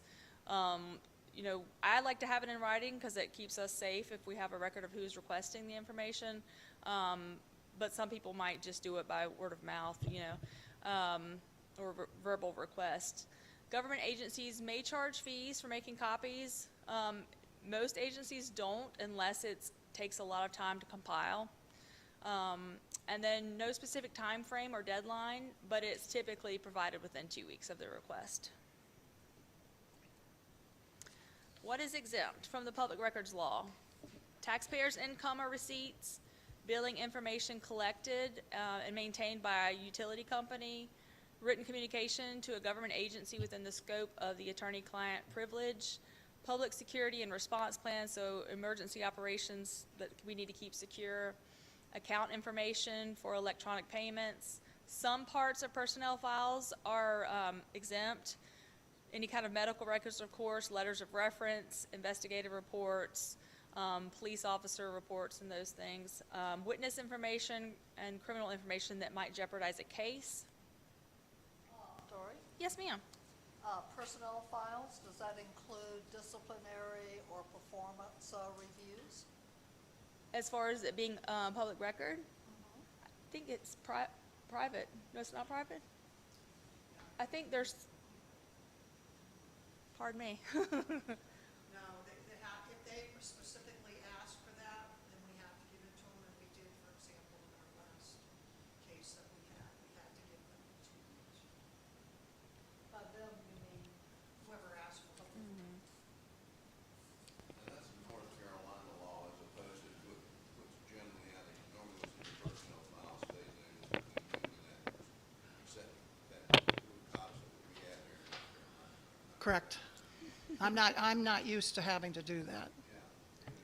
You know, I like to have it in writing because it keeps us safe if we have a record of who's requesting the information. But some people might just do it by word of mouth, you know, or verbal request. Government agencies may charge fees for making copies. Most agencies don't unless it takes a lot of time to compile. And then no specific time frame or deadline, but it's typically provided within 2 weeks of the request. What is exempt from the public records law? Taxpayers' income or receipts, billing information collected and maintained by a utility company, written communication to a government agency within the scope of the attorney-client privilege, public security and response plans, so emergency operations that we need to keep secure, account information for electronic payments. Some parts of personnel files are exempt. Any kind of medical records, of course, letters of reference, investigative reports, police officer reports and those things. Witness information and criminal information that might jeopardize a case. Dory? Yes, ma'am. Personnel files, does that include disciplinary or performance reviews? As far as it being public record, I think it's private. No, it's not private? I think there's, pardon me. No, if they specifically ask for that, then we have to give it to them, and we did, for example, in our last case that we had to give them 2 weeks. By them, you mean? Whoever asked for them. And that's the North Carolina law as opposed to what's generally, I think, normally what's in the personnel file stays there, is including that, except that little cops that we have here in North Carolina. Correct. I'm not used to having to do that.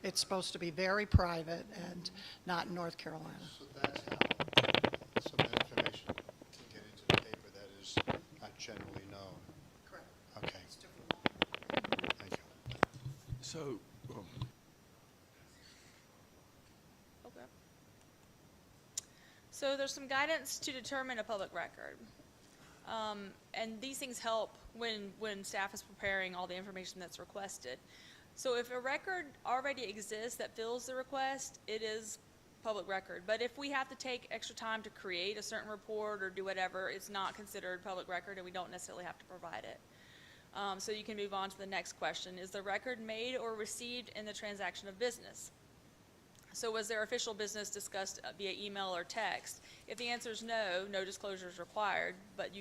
It's supposed to be very private and not in North Carolina. So that's how some information can get into the paper that is not generally known. Correct. Okay, It's different. thank you. So, Okay. So there's some guidance to determine a public record. And these things help when staff is preparing all the information that's requested. So if a record already exists that fills the request, it is public record. But if we have to take extra time to create a certain report or do whatever, it's not considered public record and we don't necessarily have to provide it. So you can move on to the next question. Is the record made or received in the transaction of business? So was there official business discussed via email or text? If the answer is no, no disclosure is required, but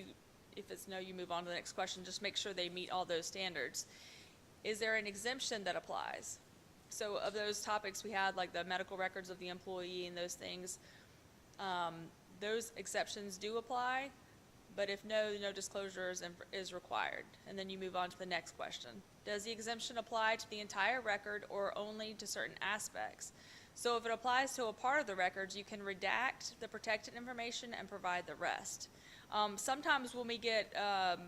if it's no, you move on to the next question. Just make sure they meet all those standards. Is there an exemption that applies? So of those topics we had, like the medical records of the employee and those things, those exceptions do apply, but if no, no disclosure is required. And then you move on to the next question. Does the exemption apply to the entire record or only to certain aspects? So if it applies to a part of the records, you can redact the protected information and provide the rest. Sometimes when we get a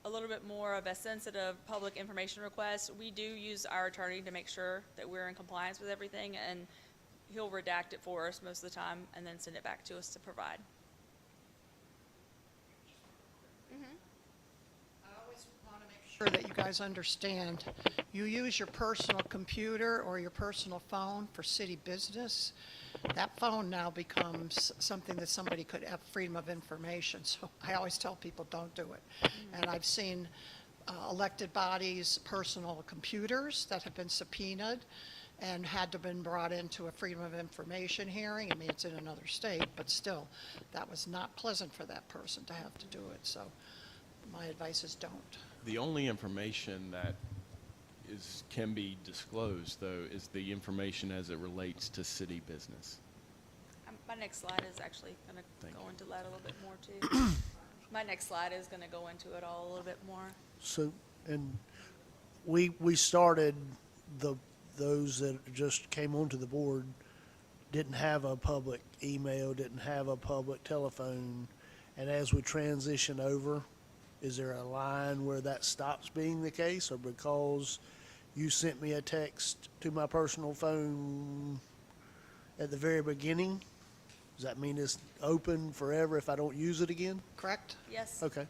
little bit more of a sensitive public information request, we do use our attorney to make sure that we're in compliance with everything, and he'll redact it for us most of the time and then send it back to us to provide. I always want to make sure that you guys understand, you use your personal computer or your personal phone for city business. That phone now becomes something that somebody could have freedom of information. So I always tell people, don't do it. And I've seen elected bodies' personal computers that have been subpoenaed and had to been brought into a freedom of information hearing. I mean, it's in another state, but still, that was not pleasant for that person to have to do it. So my advice is don't. the only information that can be disclosed, though, is the information as it relates to city business. My next slide is actually gonna go into that a little bit more too. My next slide is gonna go into it all a little bit more. So, and we started those that just came onto the board didn't have a public email, didn't have a public telephone. And as we transition over, is there a line where that stops being the case, or because you sent me a text to my personal phone at the very beginning, does that mean it's open forever if I don't use it again? Correct? Yes? Okay.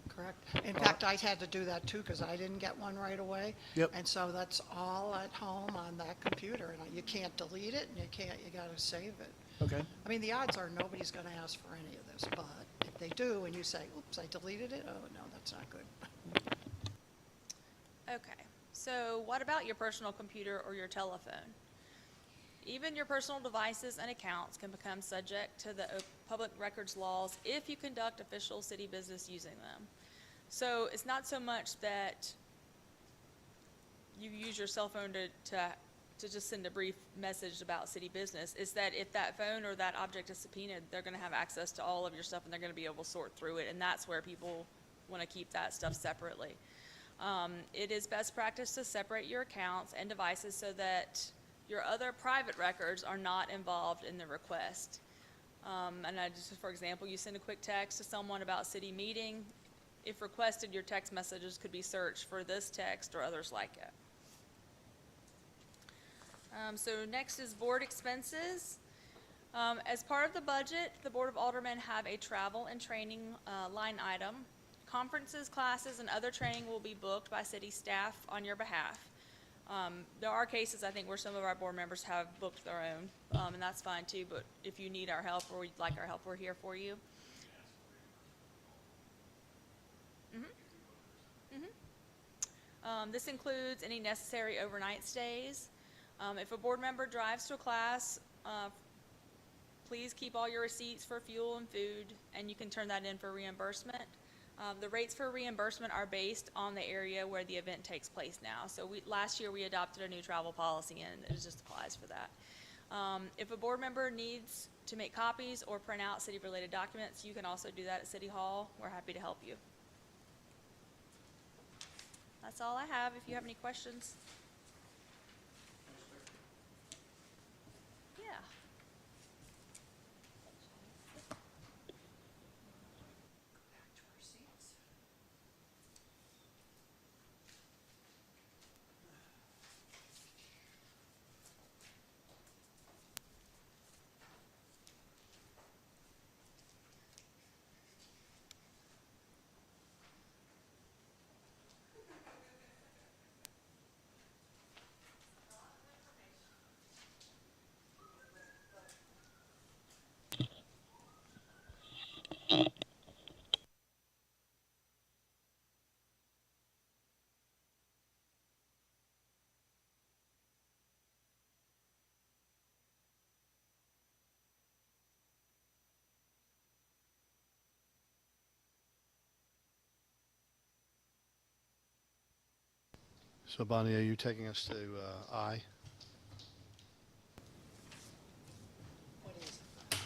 Correct. In fact, I had to do that too, because I didn't get one right away. Yep. And so that's all at home on that computer, and you can't delete it, and you gotta save it. Okay. I mean, the odds are nobody's gonna ask for any of this, but if they do, and you say, oops, I deleted it, oh, no, that's not good. Okay, so what about your personal computer or your telephone? Even your personal devices and accounts can become subject to the public records laws if you conduct official city business using them. So it's not so much that you use your cell phone to just send a brief message about city business. It's that if that phone or that object is subpoenaed, they're gonna have access to all of your stuff and they're gonna be able to sort through it, and that's where people wanna keep that stuff separately. It is best practice to separate your accounts and devices so that your other private records are not involved in the request. And just for example, you send a quick text to someone about city meeting. If requested, your text messages could be searched for this text or others like it. So next is board expenses. As part of the budget, the Board of Aldermen have a travel and training line item. Conferences, classes, and other training will be booked by city staff on your behalf. There are cases, I think, where some of our board members have booked their own, and that's fine too, but if you need our help or you'd like our help, we're here for you. This includes any necessary overnight stays. If a board member drives to a class, please keep all your receipts for fuel and food, and you can turn that in for reimbursement. The rates for reimbursement are based on the area where the event takes place now. So last year we adopted a new travel policy, and it just applies for that. If a board member needs to make copies or print out city-related documents, you can also do that at City Hall. We're happy to help you. That's all I have. If you have any questions. Yeah. So Bonnie, are you taking us to I? What is it?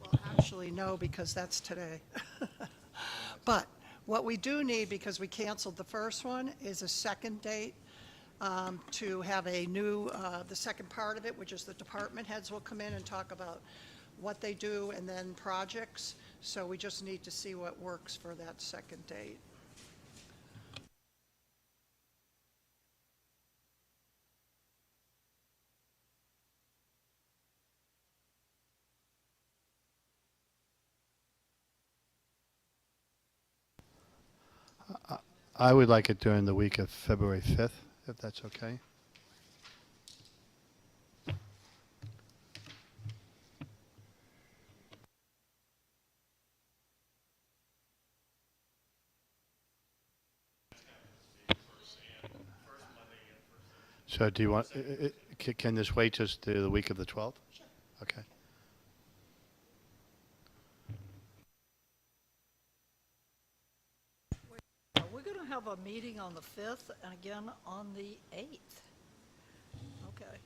Well, actually, no, because that's today. But what we do need, because we canceled the first one, is a second date to have a new, the second part of it, which is the department heads will come in and talk about what they do and then projects. So we just need to see what works for that second date. I would like it during the week of February 5th, if that's okay. So do you want, can this wait just to the week of the 12th? Sure. Okay. We're going to have a meeting on the 5th and again on the 8th. Okay.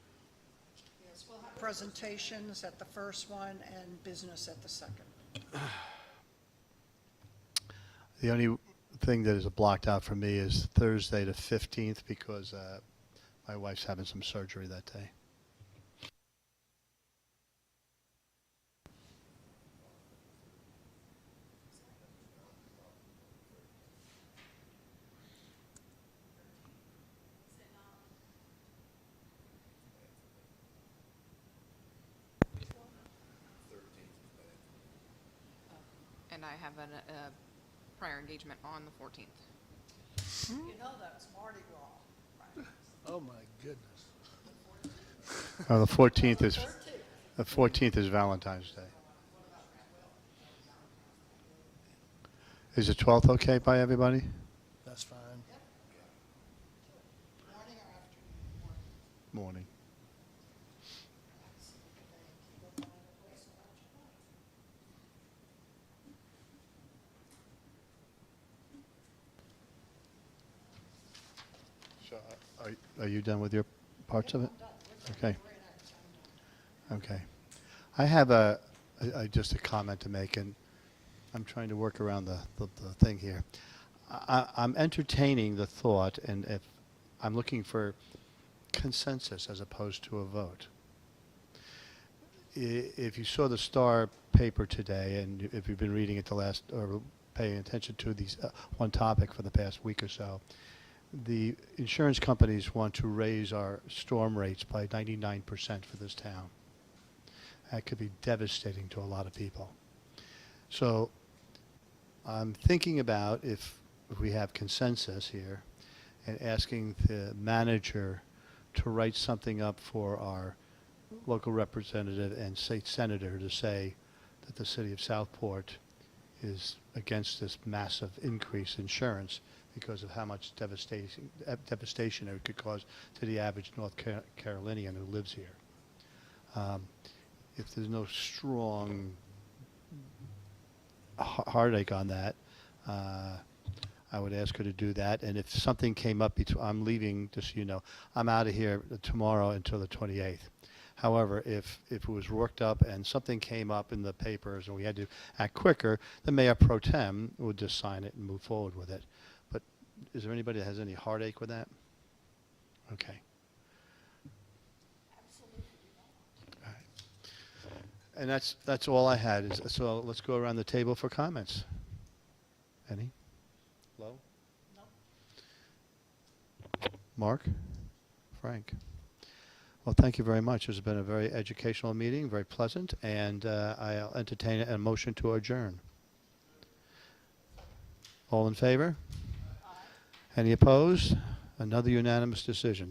presentations at the first one and business at the second. The only thing that is blocked out for me is Thursday the 15th because my wife's having some surgery that day. And I have a prior engagement on the 14th. You know that's Mardi Gras. Right? Oh, my goodness. The 14th is Valentine's Day. Is the 12th okay by everybody? That's fine. Morning or afternoon? Morning. So, are you done with your parts of it? Okay. Okay. I have just a comment to make, and I'm trying to work around the thing here. I'm entertaining the thought, and if I'm looking for consensus as opposed to a vote. If you saw the Star paper today, and if you've been reading it or paying attention to these one topic for the past week or so, the insurance companies want to raise our storm rates by 99% for this town. That could be devastating to a lot of people. So I'm thinking about if we have consensus here and asking the manager to write something up for our local representative and state senator to say that the city of Southport is against this massive increase in insurance because of how much devastation it could cause to the average North Carolinian who lives here. If there's no strong heartache on that, I would ask her to do that. And if something came up, I'm leaving, just so you know, I'm out of here tomorrow until the 28th. However, if it was worked up and something came up in the papers and we had to act quicker, the mayor pro tem would just sign it and move forward with it. But is there anybody that has any heartache with that? Okay. All right. And that's all I had. So let's go around the table for comments. Any? Flo? No. Mark? Frank? Well, thank you very much. This has been a very educational meeting, very pleasant, and I'll entertain a motion to adjourn. All in favor? Any opposed? Another unanimous decision.